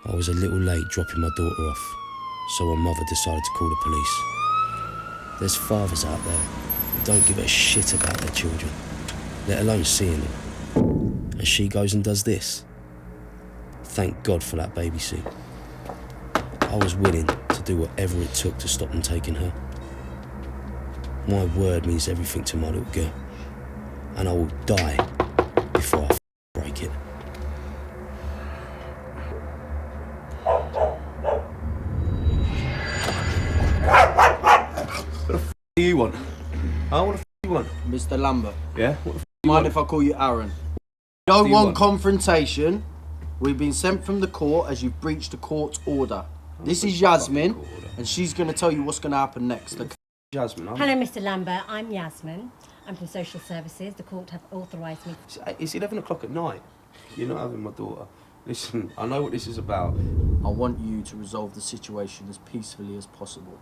I was a little late dropping my daughter off, so my mother decided to call the police. There's fathers out there who don't give a shit about their children, let alone seeing them. And she goes and does this. Thank God for that baby seat. I was willing to do whatever it took to stop them taking her. My word means everything to my little girl, and I will die before I break it. What do you want? What the f do you want? Mr. Lambert. Yeah? What the f do you Mind want? if I call you Aaron? Don't want confrontation. We've been sent from the court as you've breached the court's order. This is Yasmin, and she's going to tell you what's going to happen next. Yasmin, Hello, Mr. Lambert. I'm Yasmin. I'm from Social Services. The court have authorised me. It's 11 o'clock at night. You're not having my daughter. Listen, I know what this is about. I want you to resolve the situation as peacefully as possible.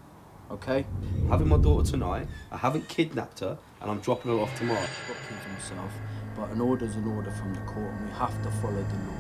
Okay? I'm having my daughter tonight. I haven't kidnapped her, and I'm dropping her off tomorrow. I've got kids myself, but an order's an order from the court, and we have to follow the law.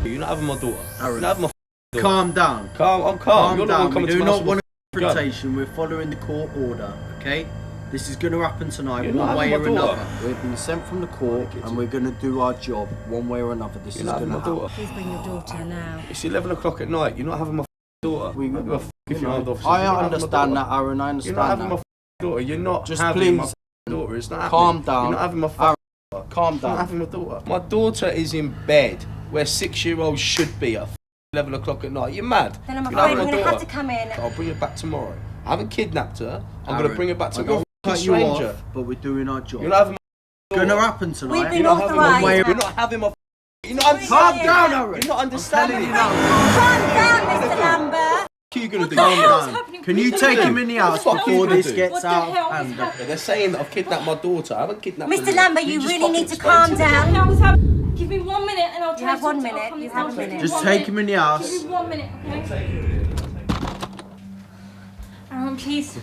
You're not having my daughter. Aaron, you're not having my daughter. Calm down. I'm calm. Calm You're down. not coming We do to not want a confrontation. We're following the court order, okay? This is going to happen tonight, You're one not way having or my daughter. another. We've been sent from the court, and we're going to do our job, one way or another. This You're is not going to having my happen. daughter. Please bring your daughter now. It's 11 o'clock at night. You're not having my daughter. If you're officers, I you're not having my understand daughter. that, Aaron. I understand You're not having that. my daughter. You're not Just having my please, daughter. It's not calm happening. down. You're not having my Aaron, daughter. calm You're down. not having my daughter. My daughter is in bed where 6-year-olds should be at 11 o'clock at night. You're mad. Then I'm You're afraid not we're having my going to have daughter. to come in. I'll bring her back tomorrow. I haven't kidnapped her. I'm going Aaron, to bring her back I'm tomorrow. gonna cut you Stranger. off, but we're doing our job. You're not having my It's going to daughter. happen tonight. We've been You're not having my authorised. You're not having my. You're not Calm understanding. down, Aaron. You're not understanding. I'm telling you now. Calm down, Mr. Lambert. are you gonna do? Calm down. Can you take him in the house What the fuck are you before gonna this do? gets What the out hell of is hand? happening? They're saying that I've kidnapped my daughter. I haven't kidnapped Mr. her. Lambert, you just really fucking need to explain calm me. down. Give me 1 minute and I'll try You have to 1 sort it. I'll minute. come You this have down a to you. minute. Just 1 take minute. him in the house. Give me 1 minute, okay? Aaron, please.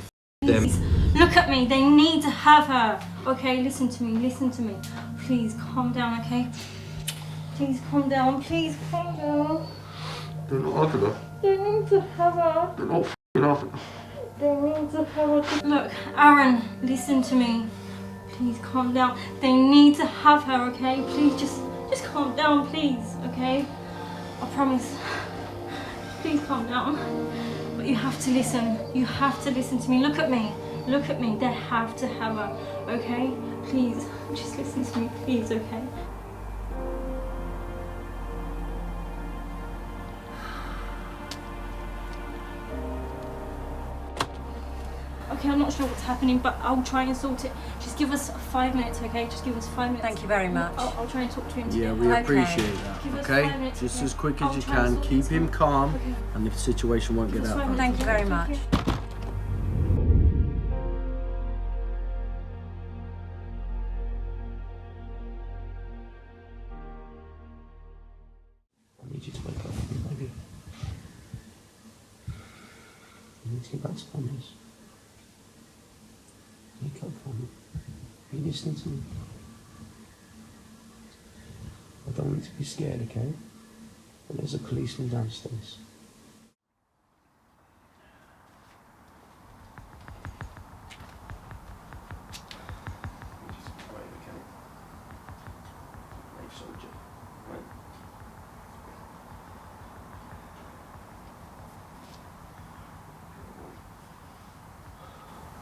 Them. Please. Look at me. They need to have her. Okay, listen to me. Listen to me. Please calm down, okay? Please calm down. Please calm down. They're not after her. They need to have her. They're not f***ing after her. They need to have her. Look, Aaron, listen to me. Please calm down. They need to have her, okay? Please just calm down, please, okay? I promise. Please calm down. But you have to listen. You have to listen to me. Look at me. Look at me. They have to have her, okay? Please, just listen to me, please, okay? Okay, I'm not sure what's happening, but I'll try and sort it. Just give us 5 minutes, okay? Just give us 5 minutes. Thank you very much. I'll try and talk to him. Yeah, today. we Okay. appreciate that. Give us Okay, 5 minutes, just okay? as quick I'll as you try and can. sort Keep this him out. calm, Okay. and the situation won't get Give us out. 5 minutes, Thank you very okay? much. I need you to wake up for me, baby. You need to get back to promise. Wake up for me. Are you listening to me? I don't want you to be scared, okay? But there's a policeman downstairs.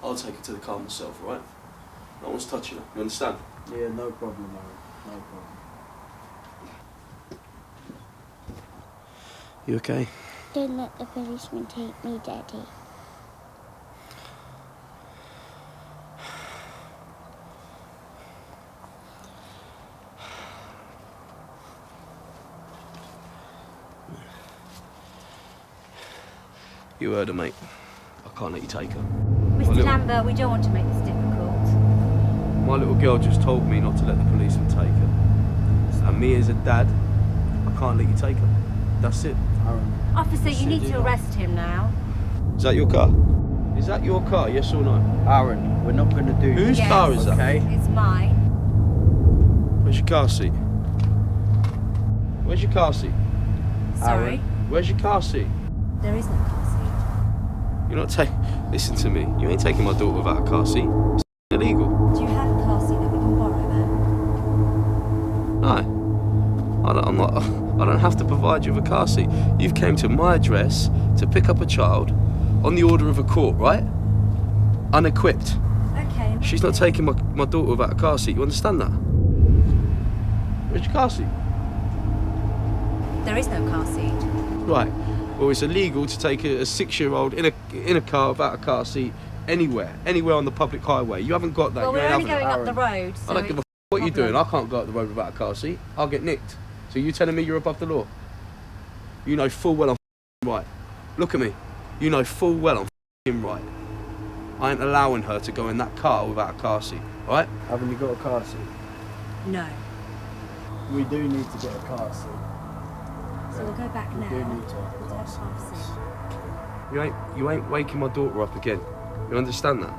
I'll take her to the car myself, right? No one's touching her, you understand? Yeah, no problem, Aaron. No problem. You okay? Don't let the policeman take me, Daddy. You heard her, mate. I can't let you take her. Mr. Lambert, we don't want to make this difficult. My little girl just told me not to let the policeman take her. And me as a dad, I can't let you take her. That's it. Officer, you need to arrest him now. Is that your car? Is that your car, yes or no? Aaron, we're not going to do Whose Yes. car is that? Okay. It's mine. Where's your car seat? Where's your car seat? Sorry. Where's your car seat? There is no car seat. You're not taking... Listen to me. You ain't taking my daughter without a car seat. It's illegal. Do you have a car seat that we can borrow then? No. I don't have to provide you with a car seat. You've came to my address to pick up a child on the order of a court, right? Unequipped. Okay. She's not taking my daughter without a car seat. You understand that? Where's your car seat? There is no car seat. Right. Well, it's illegal to take a 6-year-old in a car without a car seat anywhere on the public highway. You haven't got that. Well, You we're ain't only having going it. up the road, so I don't give a what you're doing. I can't go up the road without a car seat. I'll get nicked. So you telling me you're above the law? You know full well I'm right. Look at me. You know full well I'm right. I ain't allowing her to go in that car without a car seat, right? Haven't you got a car seat? No. We do need to get a car seat. So we'll go back We now. do need to have a We'll car have seat. a car seat. You ain't waking my daughter up again. You understand that?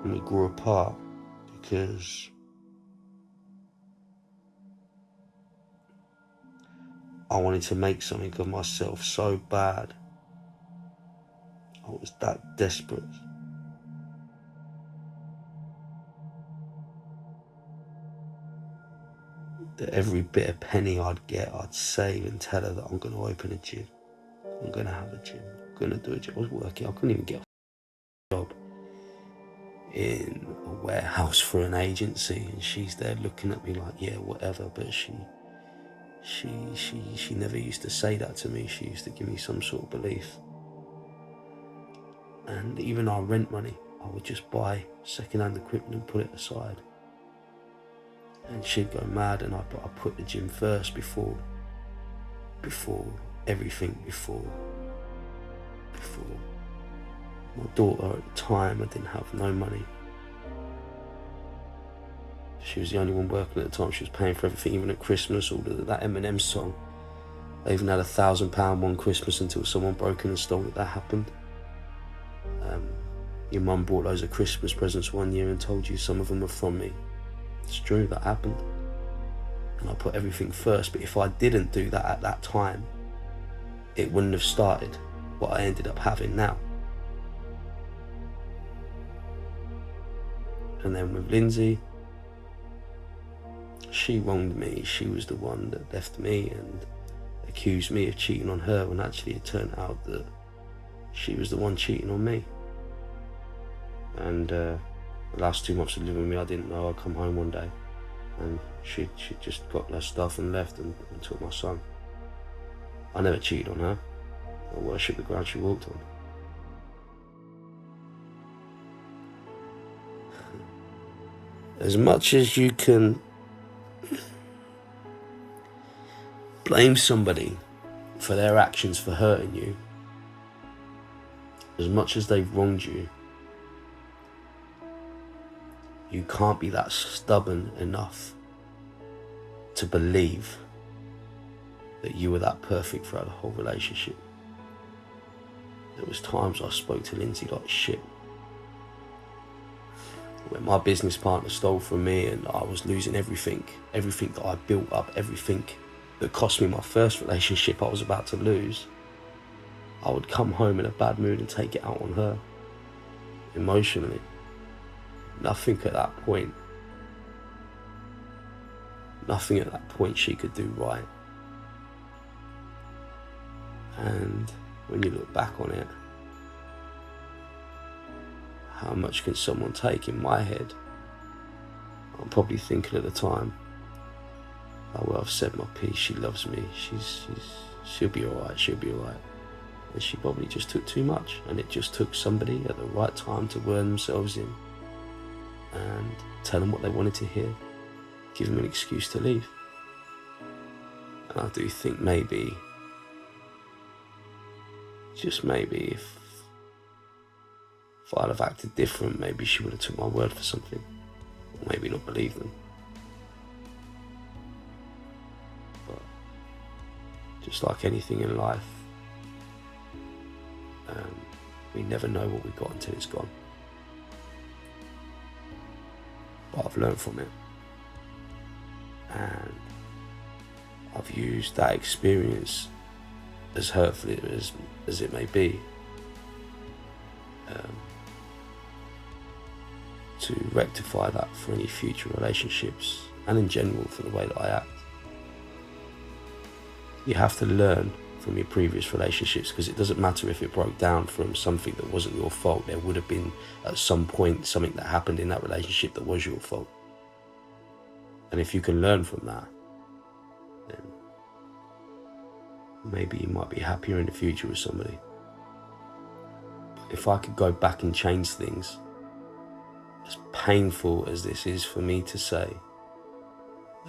And we grew apart because I wanted to make something of myself so bad. I was that desperate. That every bit of penny I'd get, I'd save and tell her that I'm going to open a gym. I'm going to have a gym. I'm going to do a gym. I was working. I couldn't even get a job. in a warehouse for an agency, and she's there looking at me like, yeah, whatever, but she never used to say that to me. She used to give me some sort of belief. And even our rent money, I would just buy second-hand equipment and put it aside. And she'd go mad, and I put the gym first before everything, before my daughter. At the time, I didn't have no money. She was the only one working at the time. She was paying for everything, even at Christmas. All that Eminem song. I even had £1,000 one Christmas until someone broke in and stole it. That happened. Your mum bought loads of Christmas presents one year and told you some of them were from me. It's true, that happened. And I put everything first, but if I didn't do that at that time, it wouldn't have started what I ended up having now. And then with Lindsay, she wronged me. She was the one that left me and accused me of cheating on her, when actually it turned out that she was the one cheating on me. And the last 2 months of living with me, I didn't know. I'd come home one day and she just got her stuff and left and took my son. I never cheated on her. I worship the ground she walked on. As much as you can blame somebody for their actions for hurting you, as much as they've wronged you, you can't be that stubborn enough to believe that you were that perfect throughout the whole relationship. There was times I spoke to Lindsay like shit. When my business partner stole from me and I was losing everything that I built up, everything that cost me my first relationship I was about to lose, I would come home in a bad mood and take it out on her, emotionally. Nothing at that point she could do right. And when you look back on it, how much can someone take? In my head, I'm probably thinking at the time, oh well, I've said my piece, she loves me, she'll be alright, And she probably just took too much, and it just took somebody at the right time to word themselves in and tell them what they wanted to hear, give them an excuse to leave. And I do think maybe, just maybe, if I'd have acted different, maybe she would have took my word for something, or maybe not believed them. But just like anything in life, we never know what we got until it's gone. But I've learned from it, and I've used that experience, as hurtful as it may be, to rectify that for any future relationships, and in general for the way that I act. You have to learn from your previous relationships, because it doesn't matter if it broke down from something that wasn't your fault. There would have been at some point something that happened in that relationship that was your fault. And if you can learn from that, then maybe you might be happier in the future with somebody. If I could go back and change things, as painful as this is for me to say,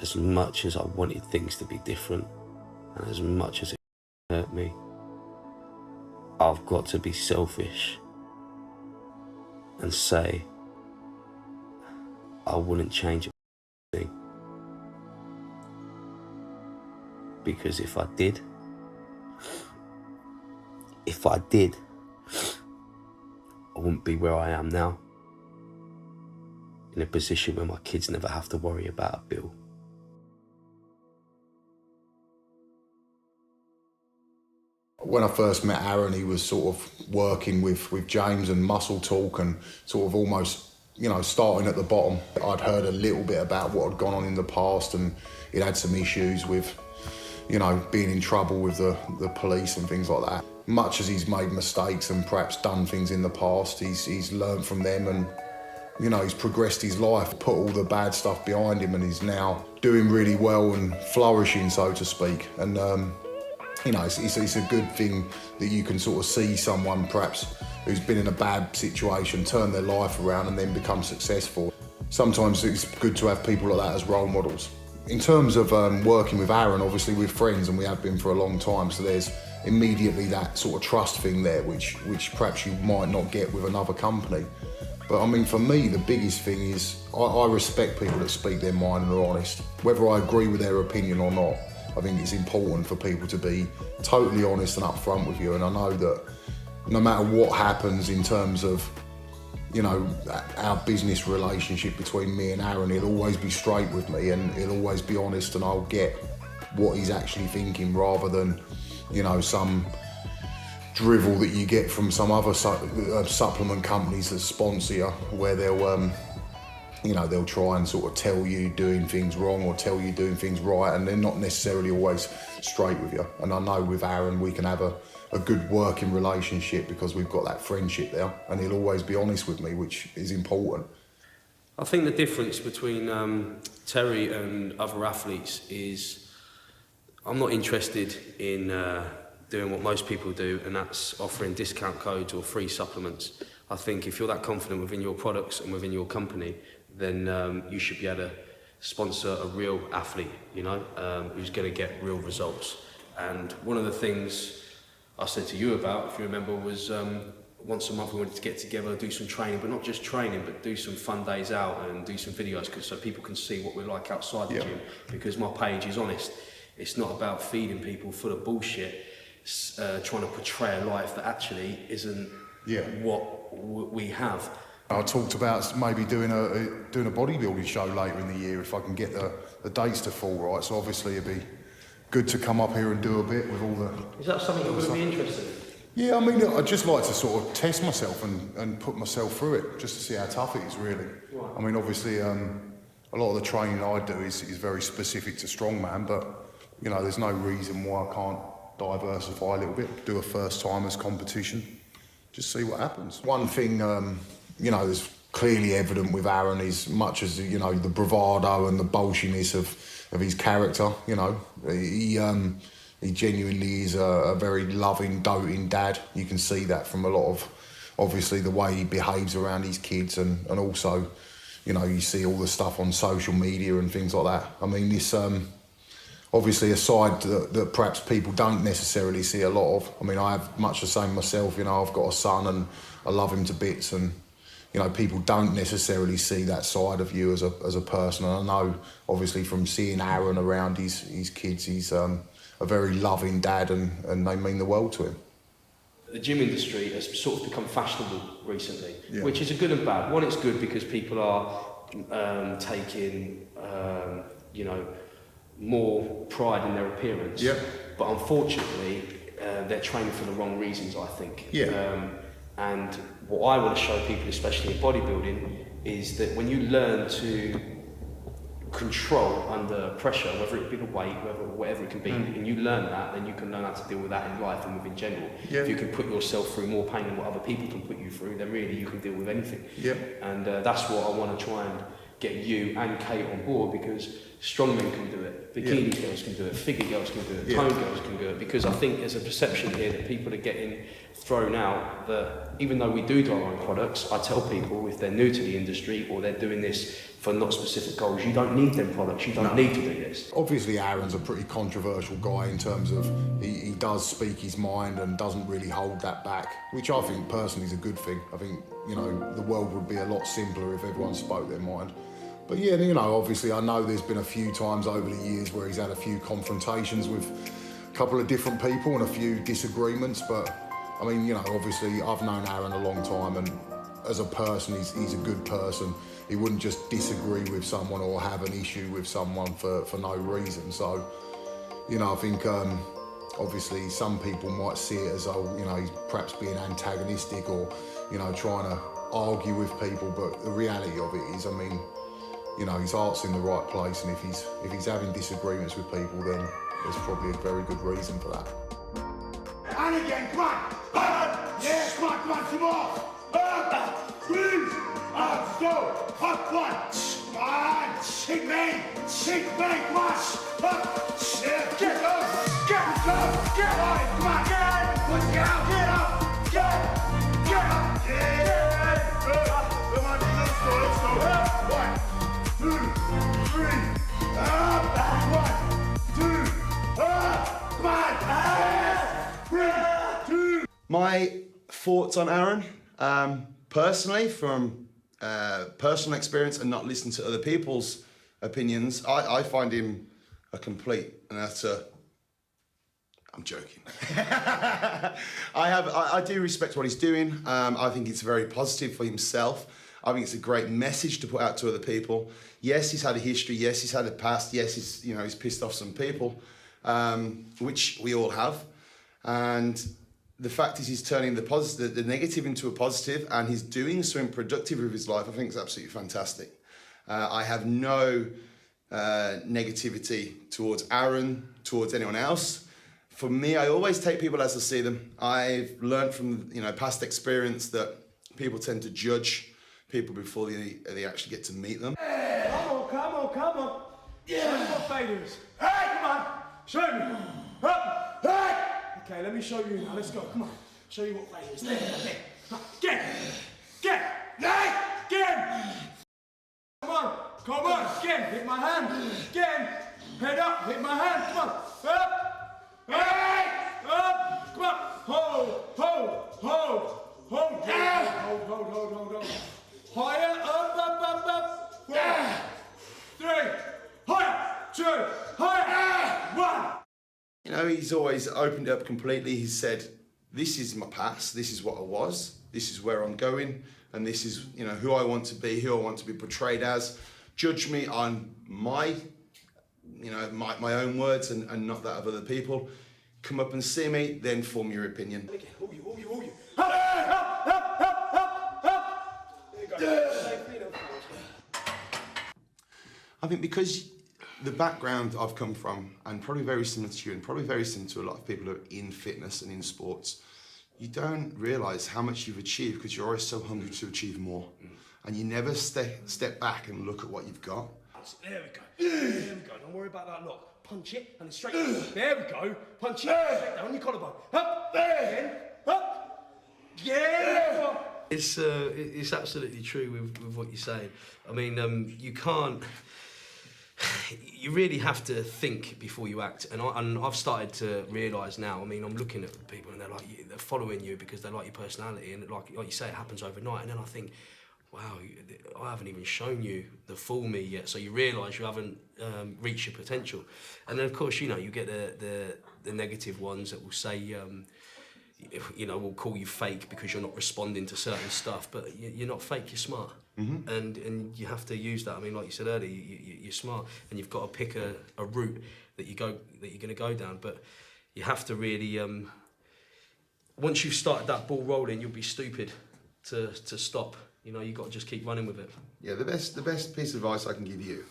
as much as I wanted things to be different, and as much as it hurt me, I've got to be selfish and say I wouldn't change a thing. Because if I did, I wouldn't be where I am now, in a position where my kids never have to worry about a bill. When I first met Aaron, he was sort of working with James and Muscle Talk, and sort of almost, starting at the bottom. I'd heard a little bit about what had gone on in the past, and he'd had some issues with, being in trouble with the police and things like that. Much as he's made mistakes and perhaps done things in the past, he's learned from them, and You know, he's progressed his life, put all the bad stuff behind him, and he's now doing really well and flourishing, so to speak. And, you know, it's a good thing that you can sort of see someone perhaps who's been in a bad situation turn their life around and then become successful. Sometimes it's good to have people like that as role models. In terms of working with Aaron, obviously we're friends and we have been for a long time, so there's immediately that sort of trust thing there, which perhaps you might not get with another company. But I mean, for me, the biggest thing is I respect people that speak their mind and are honest. Whether I agree with their opinion or not, I think it's important for people to be totally honest and upfront with you. And I know that no matter what happens in terms of, you know, our business relationship between me and Aaron, he'll always be straight with me and he'll always be honest, and I'll get what he's actually thinking rather than, you know, some drivel that you get from some other supplement companies that sponsor you, where they'll, you know, they'll try and sort of tell you doing things wrong or tell you doing things right, and they're not necessarily always straight with you. And I know with Aaron we can have a good working relationship because we've got that friendship there, and he'll always be honest with me, which is important. I think the difference between Terry and other athletes is I'm not interested in doing what most people do, and that's offering discount codes or free supplements. I think if you're that confident within your products and within your company, then you should be able to sponsor a real athlete, you know, who's going to get real results. And one of the things I said to you about, if you remember, was once a month we wanted to get together, do some training, but not just training, but do some fun days out and do some videos so people can see what we're like outside the gym, because my page is honest. It's not about feeding people full of bullshit, trying to portray a life that actually isn't what we have. I talked about maybe doing a bodybuilding show later in the year if I can get the dates to fall right. So obviously it'd be good to come up here and do a bit with all the... Is that something you're going to be interested in? Yeah, I mean, I'd just like to sort of test myself and put myself through it, just to see how tough it is, really. Right. I mean, obviously, a lot of the training I do is very specific to strongman, but, you know, there's no reason why I can't diversify a little bit, do a first-timers competition, just see what happens. One thing, you know, is clearly evident with Aaron is much as, you know, the bravado and the bolshiness of his character, you know, he genuinely is a very loving, doting dad. You can see that from a lot of, obviously, the way he behaves around his kids, and also, you know, you see all the stuff on social media and things like that. I mean, this, obviously a side that perhaps people don't necessarily see a lot of. I mean, I have much the same myself, you know, I've got a son and I love him to bits, and, you know, people don't necessarily see that side of you as a person. And I know, obviously, from seeing Aaron around his kids, he's a very loving dad, and they mean the world to him. The gym industry has sort of become fashionable recently, which is a good and bad. One, it's good because people are taking, you know, more pride in their appearance. Yep. But unfortunately, they're training for the wrong reasons, I think. Yeah. And what I want to show people, especially in bodybuilding, is that when you learn to control under pressure, whether it be the weight, whatever it can be, and you learn that, then you can learn how to deal with that in life and within general. Yeah. If you can put yourself through more pain than what other people can put you through, then really you can deal with anything. Yeah. And that's what I want to try and get you and Kate on board, because strongmen can do it, bikini girls can do it, figure girls can do it, tone girls can do it, because I think there's a perception here that people are getting thrown out that even though we do our own products, I tell people if they're new to the industry or they're doing this for not specific goals, you don't need them products, you don't need to do this. Obviously Aaron's a pretty controversial guy in terms of he does speak his mind and doesn't really hold that back, which I think personally is a good thing. I think, you know, the world would be a lot simpler if everyone spoke their mind. But yeah, you know, obviously I know there's been a few times over the years where he's had a few confrontations with a couple of different people and a few disagreements, but I mean, you know, obviously I've known Aaron a long time, and as a person, he's a good person. He wouldn't just disagree with someone or have an issue with someone for no reason. So, you know, I think obviously some people might see it as, oh, you know, he's perhaps being antagonistic or, you know, trying to argue with people, but the reality of it is, I mean, you know, his heart's in the right place, and if he's having disagreements with people, then there's probably a very good reason for that. And again, come on! Yeah, come on, some more! Squeeze! go! Up one! One! Hit me! Come on! Up! Get up! Get up! Get up! Come on! Get up! Get up! Get up! Get up! Yeah! Come on, let's go! 1, 2, 3. Up! 1, 2. Up! Come on! 3, 2. My thoughts on Aaron, personally, from personal experience and not listening to other people's opinions, I find him a complete and utter. I'm joking. I do respect what he's doing. I think it's very positive for himself. I think it's a great message to put out to other people. Yes, he's had a history. Yes, he's had a past. Yes, he's pissed off some people, which we all have. And the fact is, he's turning the negative into a positive, and he's doing something productive with his life. I think it's absolutely fantastic. I have no negativity towards Aaron, towards anyone else. For me, I always take people as I see them. I've learned from past experience that people tend to judge people before they actually get to meet them. Hey, come on. Yeah. Show me what faders. Hey, come on. Show me. Up. Hey. Okay, let me show you now. Let's go. Come on. Show you what faders. There. Get. Get. Come on. Get. Hit my hand. Get. Head up. Hit my hand. Come on. Up. Hey. Up. Come on. Hold. Yeah. Hold. Higher, up. 4, 3, higher, 2, higher, 1. He's always opened up completely. He said, this is my past, this is what I was, this is where I'm going, and this is, who I want to be, who I want to be portrayed as. Judge me on my own words and not that of other people. Come up and see me, then form your opinion. Hold you. I think because the background I've come from, and probably very similar to you, and probably very similar to a lot of people who are in fitness and in sports, you don't realise how much you've achieved because you're always so hungry to achieve more. And you never step back and look at what you've got. There we go. Don't worry about that lock. Punch it and straight. There we go. Punch it. Straight down your collarbone. Up. Again. Up. Yeah. It's absolutely true with what you're saying. I mean, you can't. You really have to think before you act, and I've started to realise now. I mean, I'm looking at people and they're following you because they like your personality, and like you say, it happens overnight. And then I think, wow, I haven't even shown you the full me yet. So you realise you haven't reached your potential. And then of course, you get the negative ones that will say, will call you fake because you're not responding to certain stuff. But you're not fake, you're smart. Mm-hmm. And you have to use that. I mean, like you said earlier, you're smart, and you've got to pick a route that you're going to go down. But you have to really, once you've started that ball rolling, you'll be stupid to stop. You've got to just keep running with it. Yeah, the best piece of advice I can give you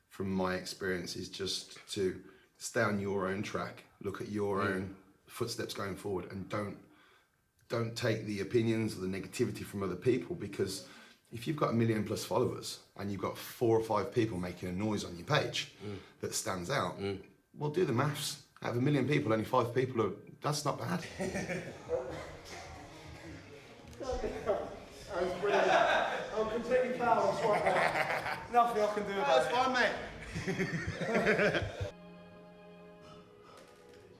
from my experience is just to stay on your own track, look at your own footsteps going forward, and don't take the opinions or the negativity from other people, because if you've got 1 million plus followers and you've got 4 or 5 people making a noise on your page that stands out, well, do the maths. Out of 1 million people, only 5 people that's not bad. That's brilliant. I'm completely powerless right now. Nothing I can do about it. That's fine,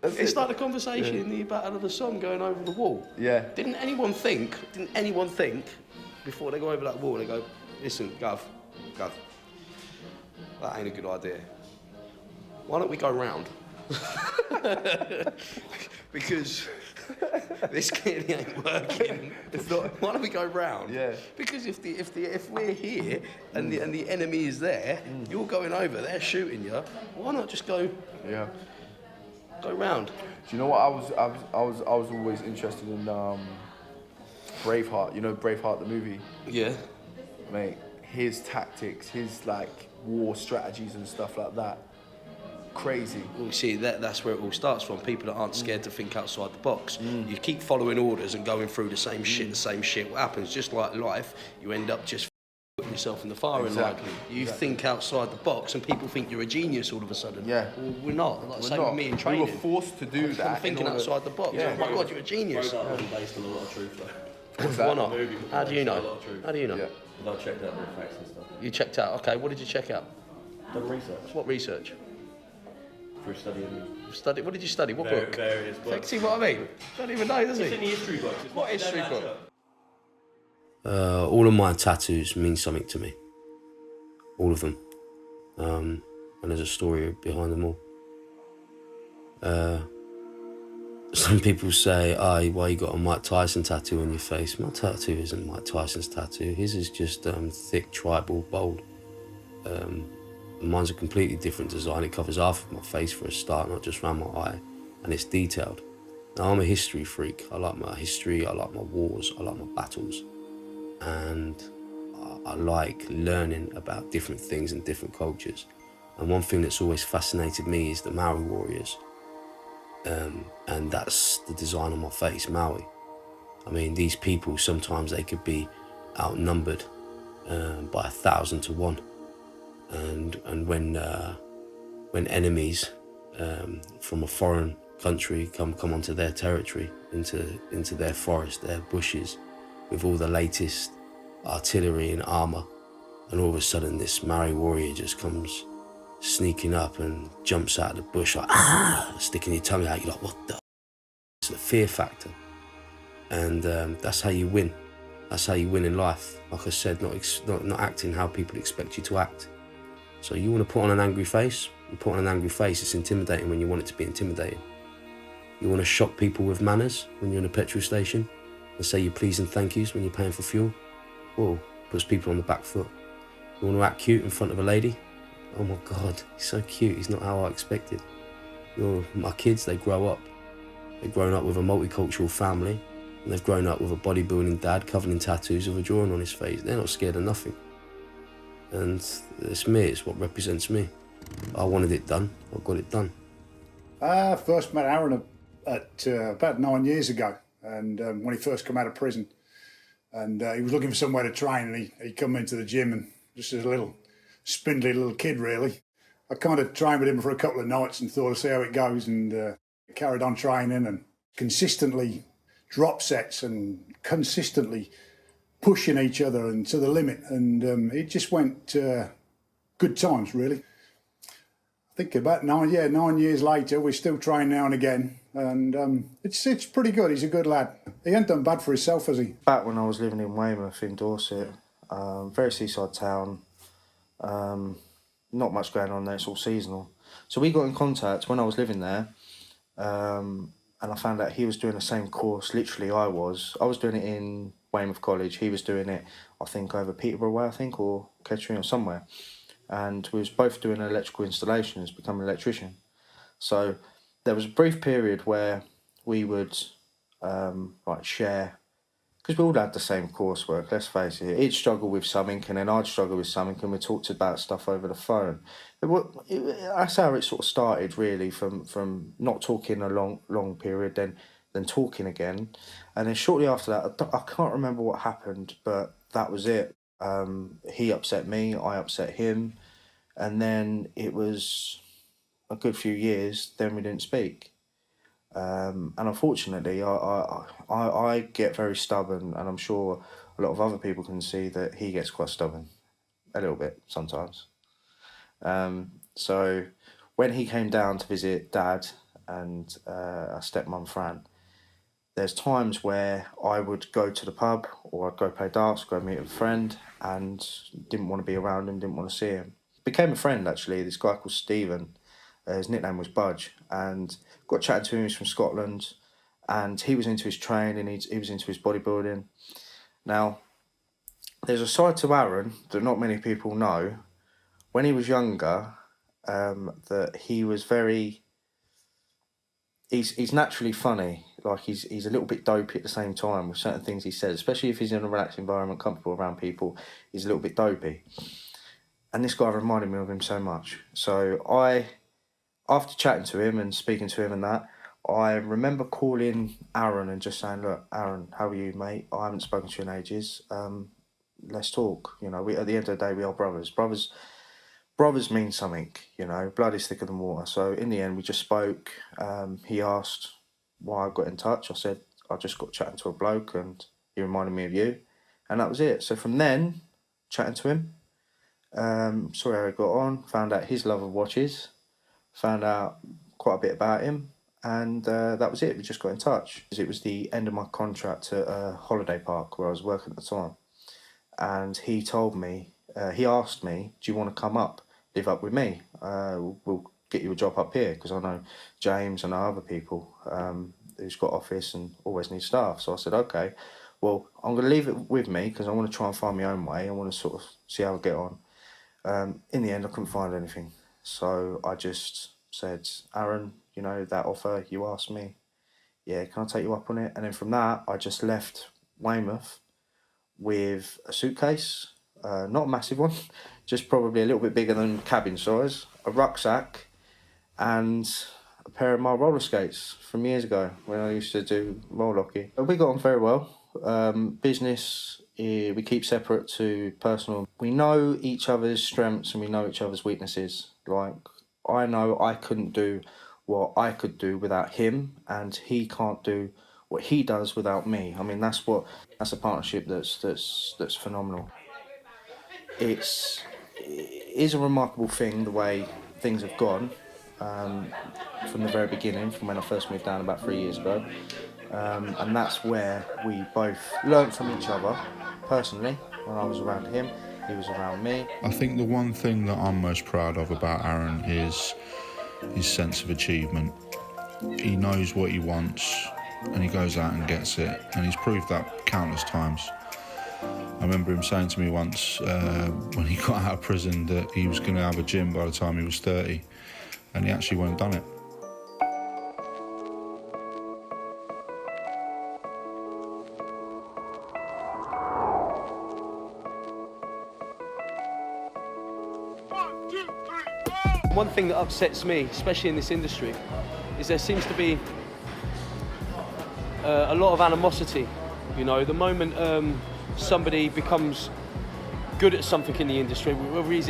mate. It's like the conversation in the Battle of the Somme going over the wall. Yeah. Didn't anyone think before they go over that wall, they go, listen, Gov, that ain't a good idea. Why don't we go round? Because this clearly ain't working. Why don't we go round? Yeah. Because if we're here and the enemy is there, you're going over, they're shooting you. Why not just go? Yeah. Go round. Do you know what I was always interested in? Braveheart. You know Braveheart the movie. Yeah. Mate, his tactics, his war strategies and stuff like that. Crazy. Well, see, that's where it all starts from. People that aren't scared to think outside the box. You keep following orders and going through the same shit. What happens? Just like life, you end up just f***ing yourself in the firing Exactly, line. You exactly. think outside the box, and people think you're a genius all of a sudden. Yeah. Well, we're not. Like We're same not. with me in We training. were forced to do I'm that. thinking in order- outside the box. Yeah. Oh my God, you're a genius. Robot wasn't based on a lot of truth though. What's that? Why not? Movie How do you based on know? a lot of truth. How do you know? Yeah. Because I checked out the facts and stuff. You checked out. Okay, what did you check out? Done research. What research? Through studying. Study. What did you study? What book? Various books. See what I mean? Don't even know, does he? It's in the history books. It's What not- history they book? match up. All of my tattoos mean something to me. All of them. And there's a story behind them all. Some people say, why you got a Mike Tyson tattoo on your face? My tattoo isn't Mike Tyson's tattoo. His is just thick, tribal, bold. Mine's a completely different design. It covers half of my face for a start, not just around my eye. And it's detailed. Now, I'm a history freak. I like my history, I like my wars, I like my battles. And I like learning about different things and different cultures. And one thing that's always fascinated me is the Maori warriors. And that's the design on my face, Maui. I mean, these people, sometimes they could be outnumbered by 1,000 to 1. And when enemies from a foreign country come onto their territory, into their forest, their bushes, with all the latest artillery and armour, and all of a sudden this Maori warrior just comes sneaking up and jumps out of the bush like, sticking your tongue out, you're like, what the? It's the fear factor. And that's how you win. That's how you win in life. Like I said, not acting how people expect you to act. So you want to put on an angry face? You put on an angry face, it's intimidating when you want it to be intimidating. You want to shock people with manners when you're in a petrol station and say your please and thank yous when you're paying for fuel? Whoa, puts people on the back foot. You want to act cute in front of a lady? Oh my God, he's so cute, he's not how I expected. My kids, they grow up. They've grown up with a multicultural family, and they've grown up with a bodybuilding dad covered in tattoos with a drawing on his face. They're not scared of nothing. And it's me, it's what represents me. I wanted it done, I got it done. I first met Aaron at about 9 years ago, and when he first came out of prison, and he was looking for somewhere to train, and he come into the gym, and just as a little spindly little kid really. I kind of trained with him for a couple of nights and thought I'd see how it goes, and carried on training and consistently drop sets and consistently pushing each other and to the limit, and it just went good times really. I think about 9 years later, we still train now and again, and it's pretty good. He's a good lad. He ain't done bad for himself, has he? Back when I was living in Weymouth in Dorset, very seaside town, not much going on there, it's all seasonal. So we got in contact when I was living there, and I found out he was doing the same course literally I was. I was doing it in Weymouth College, he was doing it, I think, over Peterborough Way, or Kettering or somewhere. And we was both doing electrical installations, becoming an electrician. So there was a brief period where we would share, because we all had the same coursework, let's face it. He'd struggle with something and then I'd struggle with something, and we talked about stuff over the phone. That's how it sort of started really, from not talking a long period, then talking again. And then shortly after that, I can't remember what happened, but that was it. He upset me, I upset him, and then it was a good few years, then we didn't speak. And unfortunately, I get very stubborn, and I'm sure a lot of other people can see that he gets quite stubborn, a little bit sometimes. So when he came down to visit Dad and our stepmum Fran, there's times where I would go to the pub, or I'd go play darts, go meet a friend, and didn't want to be around him, didn't want to see him. Became a friend actually, this guy called Stephen, his nickname was Budge, and got chatting to him. He's from Scotland, and he was into his training, he was into his bodybuilding. Now, there's a side to Aaron that not many people know. When he was younger, that he was very... He's naturally funny. Like he's a little bit dopey at the same time with certain things he says, especially if he's in a relaxed environment, comfortable around people. He's a little bit dopey, and this guy reminded me of him so much. So after chatting to him and speaking to him and that, I remember calling Aaron and just saying, "Look, Aaron, how are you, mate? I haven't spoken to you in ages. let's talk. You know, at the end of the day, we are brothers. Brothers mean something, you know, blood is thicker than water. So in the end, we just spoke. He asked why I got in touch. I said, I just got chatting to a bloke and he reminded me of you. And that was it. So from then, chatting to him, saw how he got on, found out his love of watches, found out quite a bit about him. And that was it. We just got in touch. It was the end of my contract at a holiday park where I was working at the time. And he told me, he asked me, do you want to come up, live up with me? We'll get you a job up here, because I know James and other people who's got office and always need staff. So I said, okay, well, I'm going to leave it with me because I want to try and find my own way. I want to sort of see how I get on. In the end, I couldn't find anything. So I just said, Aaron, you know, that offer you asked me, yeah, can I take you up on it? And then from that, I just left Weymouth with a suitcase, not a massive one, just probably a little bit bigger than cabin size, a rucksack, and a pair of my roller skates from years ago when I used to do roller hockey. We got on very well. Business, we keep separate to personal. We know each other's strengths and we know each other's weaknesses. Like, I know I couldn't do what I could do without him, and he can't do what he does without me. I mean, that's a partnership that's phenomenal. It is a remarkable thing the way things have gone from the very beginning, from when I first moved down about 3 years ago, and that's where we both learnt from each other personally. When I was around him, he was around me. I think the one thing that I'm most proud of about Aaron is his sense of achievement. He knows what he wants and he goes out and gets it, and he's proved that countless times. I remember him saying to me once when he got out of prison that he was going to have a gym by the time he was 30, and he actually went and done it. One thing that upsets me, especially in this industry, is there seems to be a lot of animosity. You know, the moment somebody becomes good at something in the industry, whether he's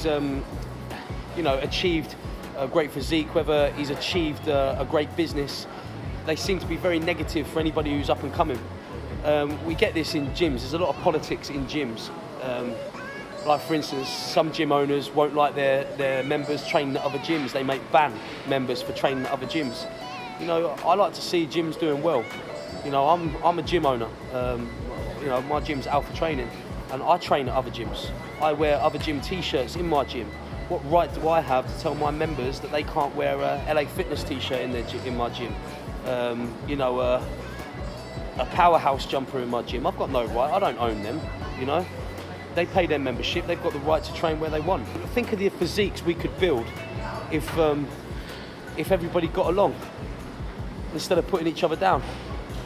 you know, achieved a great physique, whether he's achieved a great business, they seem to be very negative for anybody who's up and coming. We get this in gyms. There's a lot of politics in gyms. Like, for instance, some gym owners won't like their members training at other gyms. They may ban members for training at other gyms. You know, I like to see gyms doing well. You know, I'm a gym owner. You know, my gym's Alpha Training, and I train at other gyms. I wear other gym T-shirts in my gym. What right do I have to tell my members that they can't wear a LA Fitness T-shirt in my gym? You know, a Powerhouse jumper in my gym. I've got no right. I don't own them. You know. They pay their membership, they've got the right to train where they want. Think of the physiques we could build if everybody got along, instead of putting each other down.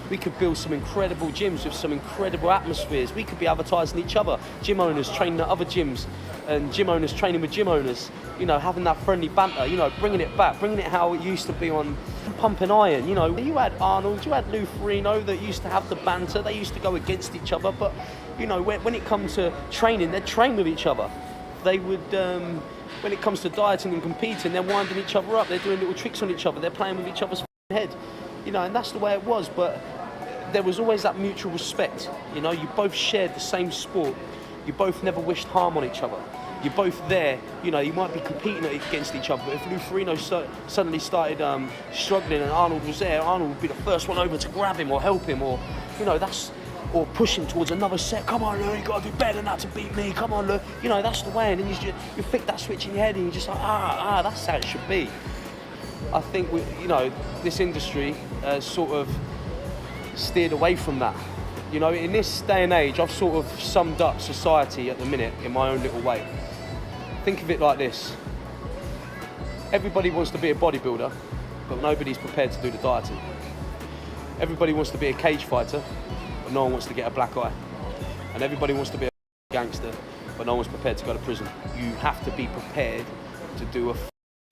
We could build some incredible gyms with some incredible atmospheres. We could be advertising each other, gym owners training at other gyms, and gym owners training with gym owners. You know, having that friendly banter, you know, bringing it back, bringing it how it used to be on Pump and Iron. You know, you had Arnold, you had Lou Ferrigno that used to have the banter. They used to go against each other, but you know, when it comes to training, they'd train with each other. They would, when it comes to dieting and competing, they're winding each other up. They're doing little tricks on each other. They're playing with each other's head. You know, and that's the way it was. But there was always that mutual respect. You know, you both shared the same sport. You both never wished harm on each other. You're both there. You know, you might be competing against each other, but if Lou Ferrigno suddenly started struggling and Arnold was there, Arnold would be the first one over to grab him or help him, or, you know, or push him towards another set. Come on, Lou, you got to do better than that to beat me. Come on, Lou. You know, that's the way. And then you flick that switch in your head and you're just like, that's how it should be. I think, you know, this industry sort of steered away from that. You know, in this day and age, I've sort of summed up society at the minute in my own little way. Think of it like this. Everybody wants to be a bodybuilder, but nobody's prepared to do the dieting. Everybody wants to be a cage fighter, but no one wants to get a black eye. And everybody wants to be a gangster, but no one's prepared to go to prison. You have to be prepared to do a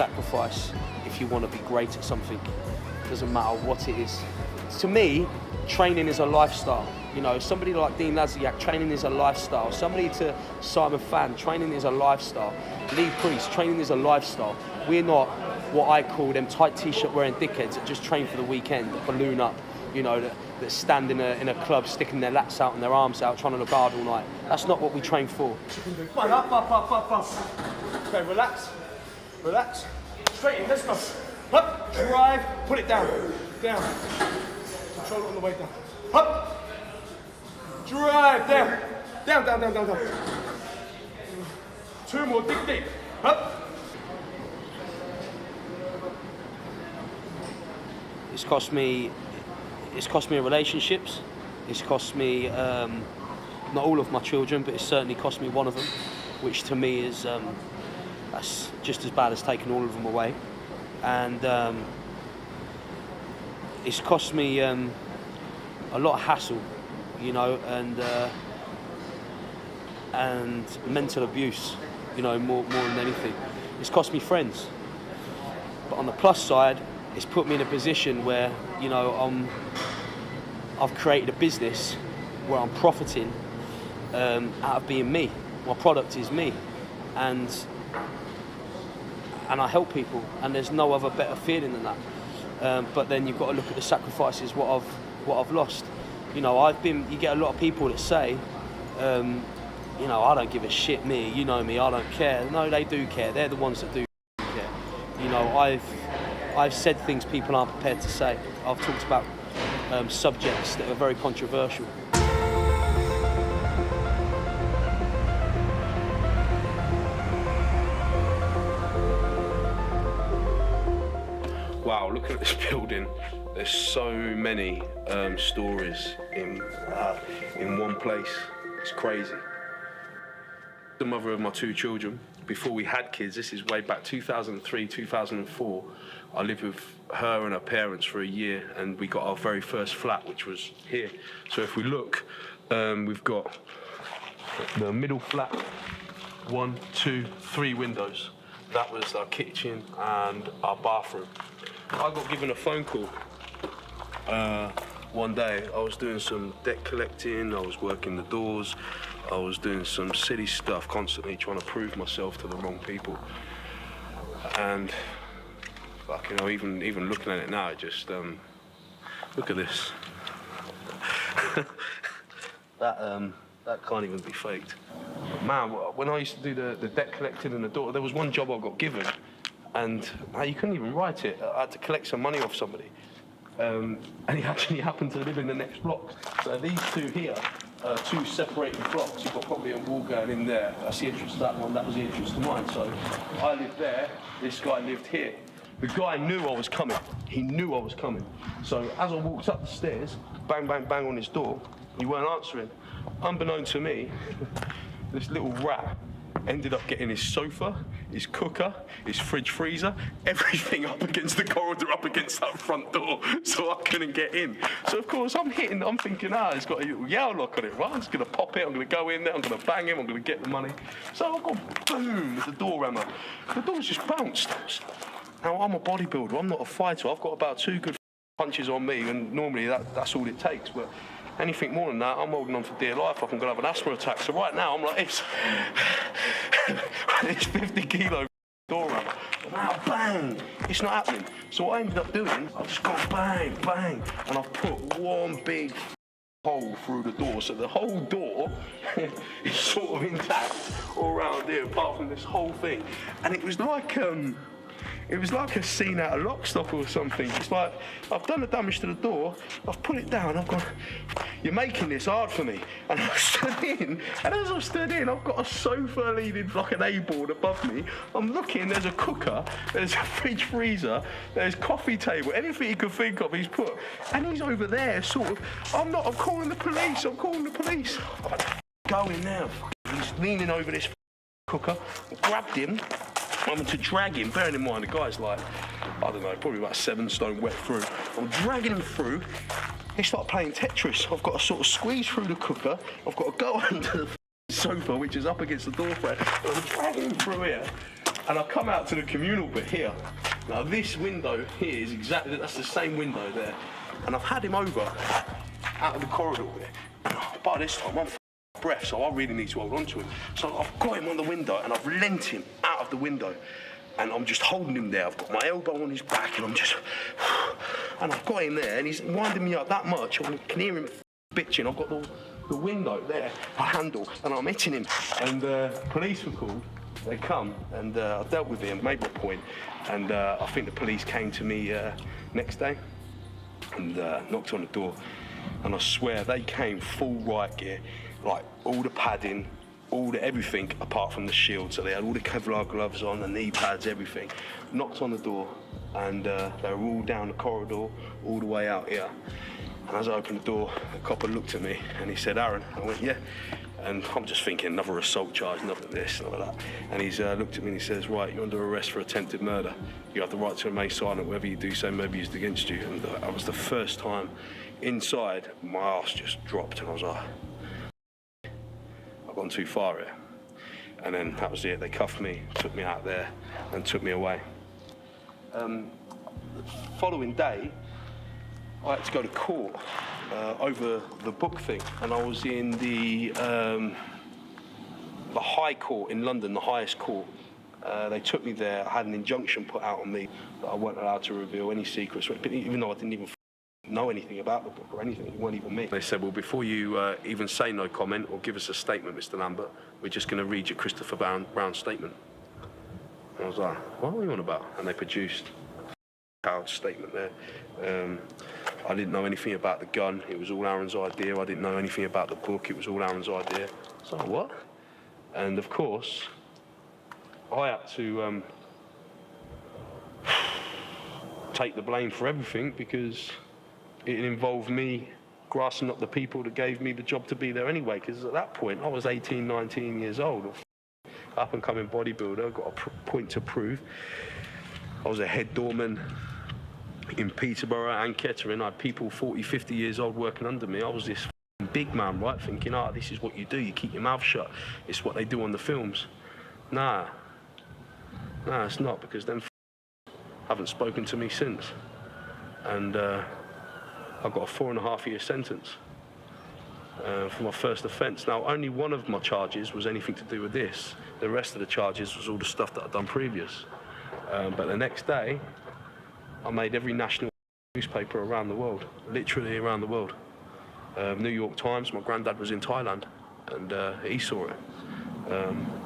sacrifice if you want to be great at something. It doesn't matter what it is. to me, training is a lifestyle. You know, somebody like Dean Laziak, training is a lifestyle. Somebody to Simon Fan, training is a lifestyle. Lee Priest, training is a lifestyle. We're not what I call them tight t-shirt wearing dickheads that just train for the weekend, that balloon up, you know, that stand in a club sticking their lats out and their arms out trying to look hard all night. That's not what we train for. Come on, up. Okay, relax. Straight in, let's go. Up, drive, put it down. Control it on the way down. Up, drive, down. 2 more, dig deep. Up. It's cost me relationships. It's cost me not all of my children, but it's certainly cost me one of them, which to me is that's just as bad as taking all of them away. And it's cost me a lot of hassle, you know, and mental abuse, you know, more than anything. It's cost me friends. But on the plus side, it's put me in a position where, you know, I've created a business where I'm profiting out of being me. My product is me, and I help people, and there's no other better feeling than that. But then you've got to look at the sacrifices, what I've lost. You know, you get a lot of people that say, you know, I don't give a shit, me, you know me, I don't care. No, they do care. They're the ones that do care. You know, I've said things people aren't prepared to say. I've talked about subjects that are very controversial. Wow, looking at this building, there's so many stories in one place. It's crazy. The mother of my 2 children, before we had kids, this is way back 2003, 2004, I lived with her and her parents for a year, and we got our very first flat, which was here. So if we look, we've got the middle flat, 1, 2, 3 windows. That was our kitchen and our bathroom. I got given a phone call one day. I was doing some debt collecting, I was working the doors, I was doing some silly stuff, constantly trying to prove myself to the wrong people. And, like, you know, even looking at it now, it just, look at this. That can't even be faked. Man, when I used to do the debt collecting and the door, there was one job I got given, and you couldn't even write it. I had to collect some money off somebody. And he actually happened to live in the next block. So these 2 here are 2 separated blocks. You've got probably a wall going in there. That's the entrance to that one, that was the entrance to mine. So I lived there, this guy lived here. The guy knew I was coming. He knew I was coming. So as I walked up the stairs, bang, bang, bang on his door, he weren't answering. Unbeknown to me, this little rat ended up getting his sofa, his cooker, his fridge freezer, everything up against the corridor, up against that front door, so I couldn't get in. So of course I'm thinking, it's got a little Yale lock on it, right? I'm just gonna pop it, I'm gonna go in there, I'm gonna bang him, I'm gonna get the money. So I got boom, the door rammer. The door's just bounced. Now I'm a bodybuilder, I'm not a fighter, I've got about 2 good punches on me, and normally that's all it takes. But anything more than that, I'm holding on for dear life. I'm gonna have an asthma attack. So right now, I'm like this. It's 50 kilo door rammer. Now, bang! It's not happening. So what I ended up doing, I've just gone bang, bang, and I've put one big hole through the door. So the whole door is sort of intact all around here, apart from this whole thing. And it was like a scene out of Lock, Stock or something. It's like, I've done the damage to the door, I've put it down, I've gone, you're making this hard for me. And I stood in, and as I stood in, I've got a sofa leaning like an A-board above me. I'm looking, there's a cooker, there's a fridge freezer, there's coffee table, anything you could think of he's put. And he's over there, sort of, I'm calling the police. Go in now. He's leaning over this cooker, grabbed him, I'm to drag him, bearing in mind the guy's like, I don't know, probably about 7 stone wet through. I'm dragging him through. It's like playing Tetris. I've got to sort of squeeze through the cooker. I've got to go under the sofa, which is up against the door frame. I'm dragging him through here. And I come out to the communal bit here. Now this window here is that's the same window there. and I've had him over out of the corridor there. By this time, I'm breath, so I really need to hold on to him. So I've got him on the window, and I've lent him out of the window, and I'm just holding him there. I've got my elbow on his back, and and I've got him there, and he's winding me up that much. I can hear him bitching. I've got the window there, a handle, and I'm hitting him. And police were called. They come, and I dealt with him, made my point, and I think the police came to me next day and knocked on the door, and I swear they came full riot gear, like all the padding, all the everything apart from the shield. So they had all the Kevlar gloves on, the knee pads, everything. Knocked on the door, and they were all down the corridor, all the way out here. And as I opened the door, the copper looked at me and he said, "Aaron." I went, "Yeah." And I'm just thinking, another assault charge, another this, another that. And he's looked at me and he says, "Right, you're under arrest for attempted murder. You have the right to remain silent. Whatever you do say may be used against you." And that was the first time inside, my ass just dropped, and I was like, I've gone too far here. And then that was it. They cuffed me, took me out there, and took me away. The following day, I had to go to court over the book thing, and I was in the High Court in London, the highest court. They took me there. I had an injunction put out on me that I weren't allowed to reveal any secrets, even though I didn't even know anything about the book or anything. It weren't even me. They said, "Well, before you even say no comment or give us a statement, Mr. Lambert, we're just going to read your Christopher Brown statement." And I was like, "What are we on about?" And they produced a statement there. I didn't know anything about the gun. It was all Aaron's idea. I didn't know anything about the book. It was all Aaron's idea. So what? And of course, I had to take the blame for everything, because it involved me grassing up the people that gave me the job to be there anyway. Because at that point, I was 18, 19 years old, up-and-coming bodybuilder, got a point to prove. I was a head doorman in Peterborough and Kettering. I had people 40, 50 years old working under me. I was this big man, right, thinking, this is what you do. You keep your mouth shut. It's what they do on the films. Nah, it's not, because them haven't spoken to me since. And I got a 4.5-year sentence for my first offence. Now, only one of my charges was anything to do with this. The rest of the charges was all the stuff that I'd done previous. But the next day, I made every national newspaper around the world, literally around the world. New York Times, my granddad was in Thailand, and he saw it.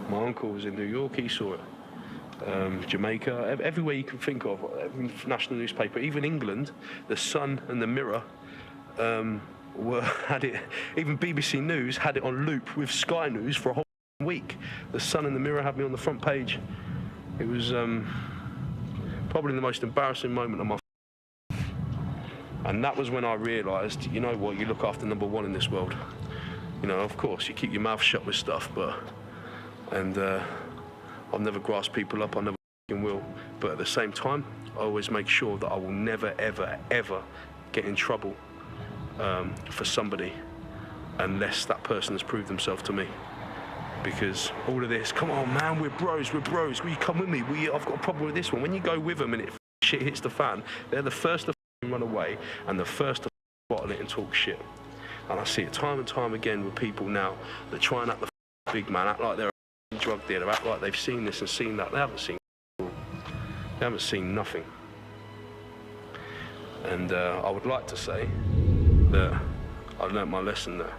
My uncle was in New York, he saw it. Jamaica, everywhere you can think of, every national newspaper, even England, The Sun and The Mirror had it. Even BBC News had it on loop with Sky News for a whole week. The Sun and The Mirror had me on the front page. It was probably the most embarrassing moment of my life. And that was when I realised, you know what, you look after number one in this world. You know, of course, you keep your mouth shut with stuff, and I've never grasped people up, I never will. But at the same time, I always make sure that I will never, ever, ever get in trouble for somebody unless that person has proved themselves to me. Because all of this, come on man, we're bros, will you come with me? I've got a problem with this one. When you go with them and shit hits the fan, they're the first to run away and the first to bottle it and talk shit. And I see it time and time again with people now that try and act the big man, act like they're a drug dealer, act like they've seen this and seen that. They haven't seen nothing. And I would like to say that I learnt my lesson there,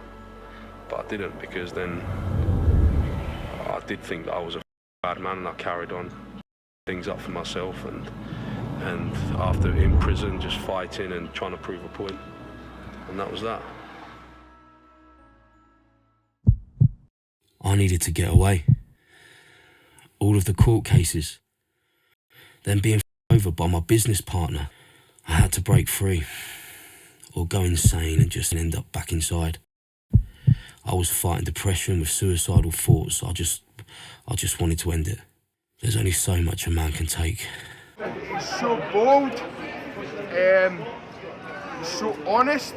but I didn't, because then I did think that I was a bad man, and I carried on things up for myself, and after in prison, just fighting and trying to prove a point, and that was that. I needed to get away. All of the court cases, then being over by my business partner, I had to break free, or go insane and just end up back inside. I was fighting depression with suicidal thoughts. I just wanted to end it. There's only so much a man can take. He's so bold, he's so honest,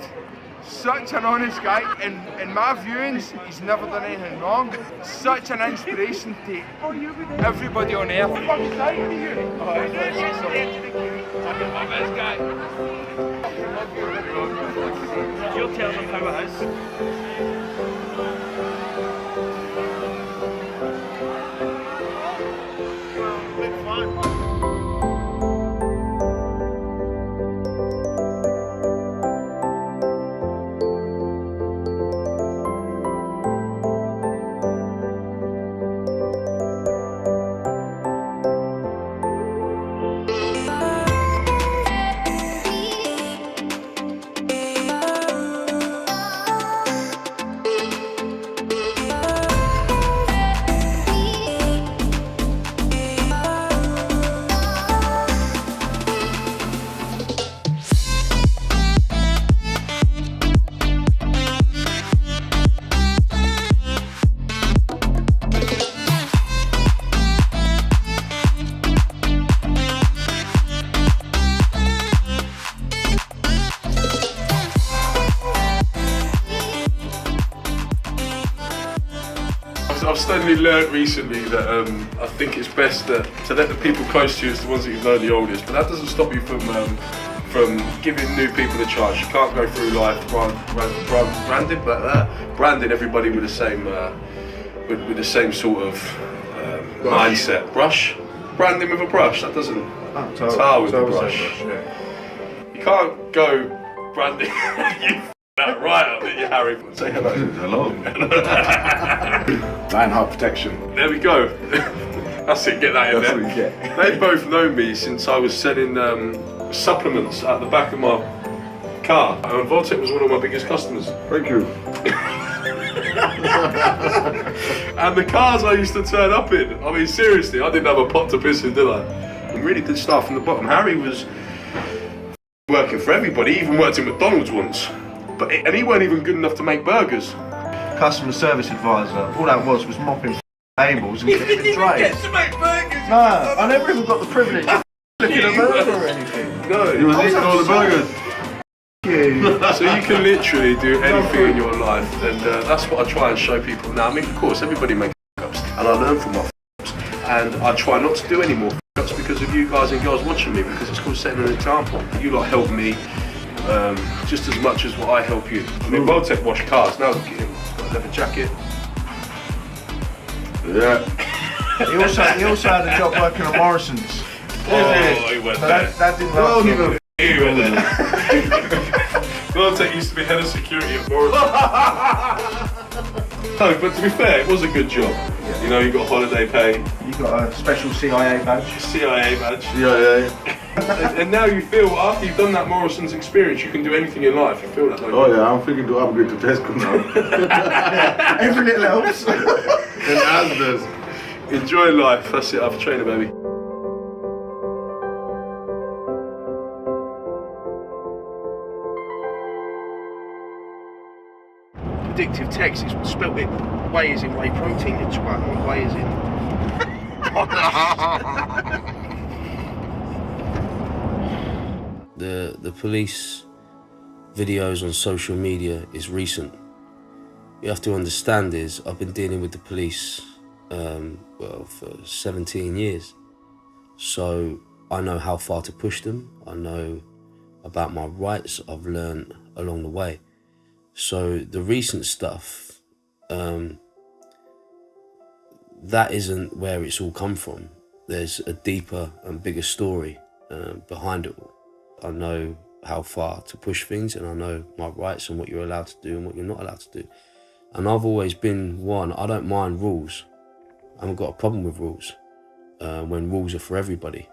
Such an honest guy. In my viewings, he's never done anything wrong. Such an inspiration to everybody on earth. You'll tell them how it is. I've steadily learned recently that I think it's best to let the people close to you as the ones that you've known the oldest, but that doesn't stop you from giving new people a chance. You can't go through life branding everybody with the same with the same sort of mindset. Branding with a brush. That doesn't tar with a brush. You can't go branding. That right up at you, Harry. Say hello. Hello. Lionheart protection. There we go. That's it, get that in there. That's what you get. They've both known me since I was selling supplements at the back of my car. And Vaultek was one of my biggest customers. Thank you. And the cars I used to turn up in, I mean seriously, I didn't have a pot to piss in, did I? I really did start from the bottom. Harry was working for everybody, he even worked in McDonald's once. And he weren't even good enough to make burgers. Customer service advisor. All that was mopping tables and getting the trays. Get to make burgers. No, I never even got the privilege of flipping a burger or anything. No, you was eating all the burgers. So you can literally do anything in your life, and that's what I try and show people now. I mean, of course, everybody makes f***ups, and I learn from my f***ups, and I try not to do any more f***ups because of you guys and girls watching me, because it's called setting an example. You lot help me just as much as what I help you. I mean, Vaultek wash cars. Now look at him. He's got a leather jacket. Yeah. He also had a job working at Morrison's. Oh, he went there. That didn't last long. He went there. Vaultek used to be head of security at Morrison's. No, but to be fair, it was a good job. You know, you got holiday pay. You got a special CIA badge. CIA badge. Yeah. And now you feel, after you've done that Morrison's experience, you can do anything in life. You feel that, don't you? Oh yeah, I'm thinking to upgrade to Tesco now. Every little helps. And Asda's. Enjoy life. That's it. I'm a trainer, baby. Addictive text. It's spelt it. Whey is in whey protein. It's what whey is in. The police videos on social media is recent. You have to understand is I've been dealing with the police for 17 years. So I know how far to push them. I know about my rights. I've learned along the way. So the recent stuff, that isn't where it's all come from. There's a deeper and bigger story behind it all. I know how far to push things, and I know my rights and what you're allowed to do and what you're not allowed to do. And I've always been one, I don't mind rules. I haven't got a problem with rules when rules are for everybody.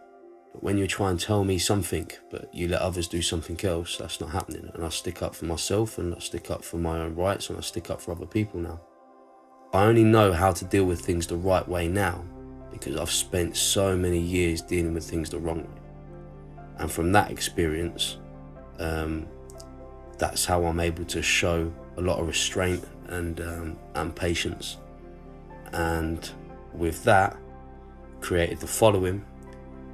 But when you try and tell me something, but you let others do something else, that's not happening. And I stick up for myself, and I stick up for my own rights, and I stick up for other people now. I only know how to deal with things the right way now because I've spent so many years dealing with things the wrong way. And from that experience, that's how I'm able to show a lot of restraint and patience. And with that, created the following.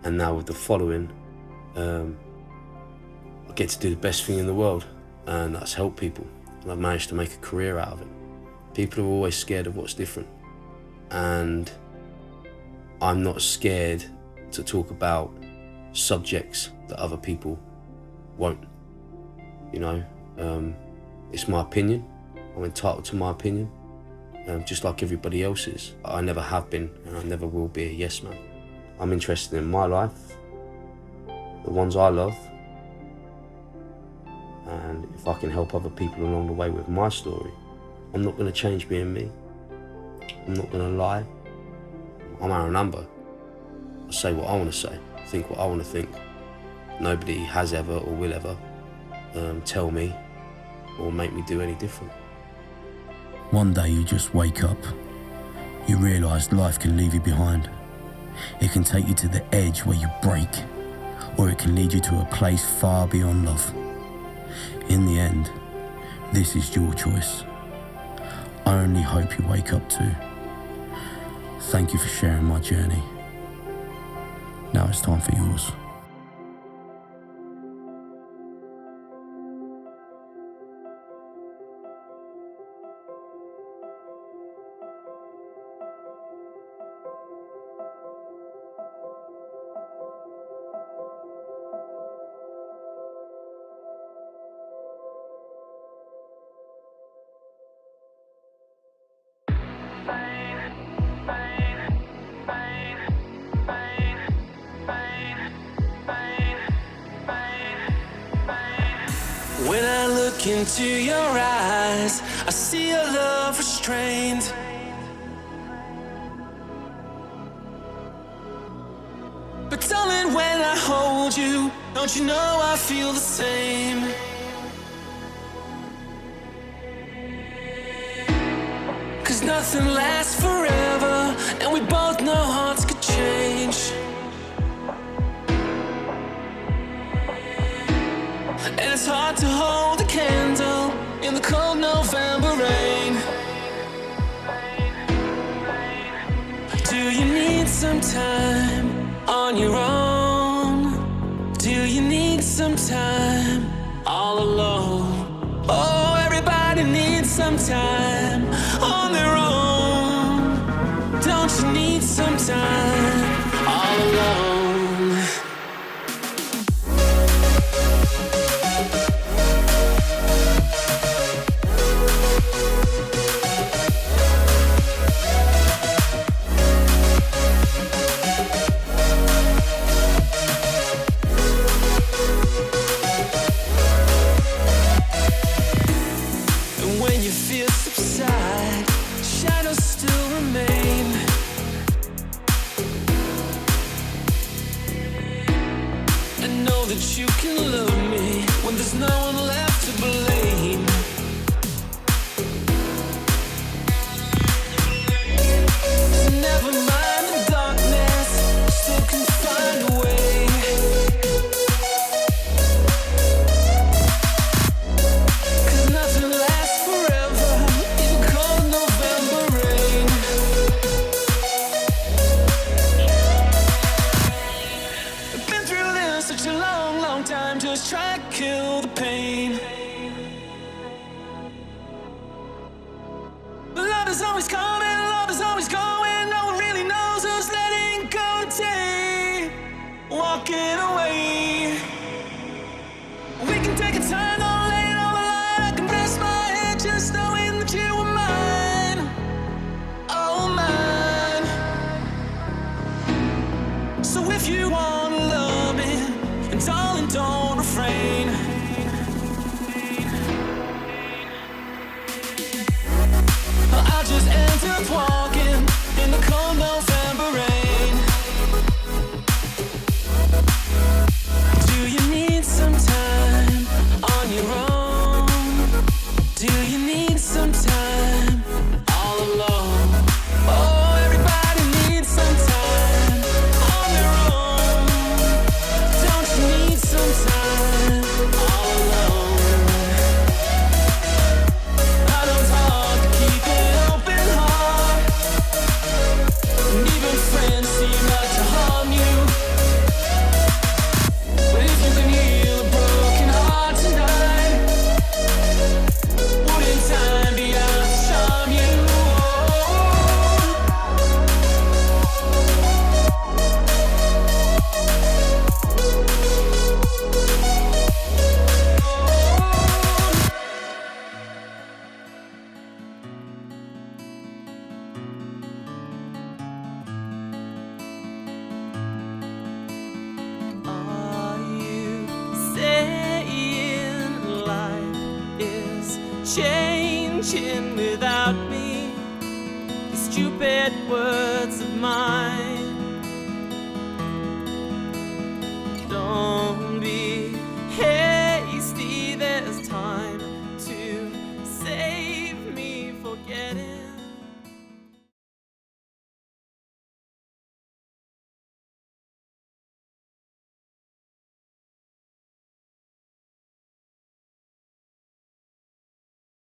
And now with the following, I get to do the best thing in the world. and that's helped people, and I've managed to make a career out of it. People are always scared of what's different, and I'm not scared to talk about subjects that other people won't. You know, it's my opinion. I'm entitled to my opinion, just like everybody else is. I never have been, and I never will be a yes man. I'm interested in my life, the ones I love, and if I can help other people along the way with my story, I'm not going to change being me. I'm not going to lie. I'm Aaron Amber. I say what I want to say, think what I want to think. Nobody has ever or will ever tell me or make me do any different. One day you just wake up. You realise life can leave you behind. It can take you to the edge where you break, or it can lead you to a place far beyond love. In the end, this is your choice. I only hope you wake up too. Thank you for sharing my journey. Now it's time for yours. When I look into your eyes, I see a love restrained. But darling, when I hold you, don't you know I feel the same? Cause nothing lasts forever, and we both know hearts could change. And it's hard to hold a candle in the cold November rain. Do you need some time on your own? Do you need some time all alone? Oh, everybody needs some time on their own. Don't you need some time all alone? That you can love me when there's no one left to blame. So never mind the darkness, still can find a way. Cause nothing lasts forever, even cold November rain. I've been through this such a long time, just try to kill the pain. Love is always coming, love is always going. No one really knows who's letting go today, walking away. We can take a turn on laying on the line. I can rest my head just knowing that you were mine. Oh, mine. So if you wanna love me, and darling, don't refrain. I'll just end up walking in the cold November rain. Do you need some time on your own? Do you need some time all alone? Oh, everybody needs some time on their own. Don't you need some time all alone? I know it's hard to keep an open heart changing without me. These stupid words of mine.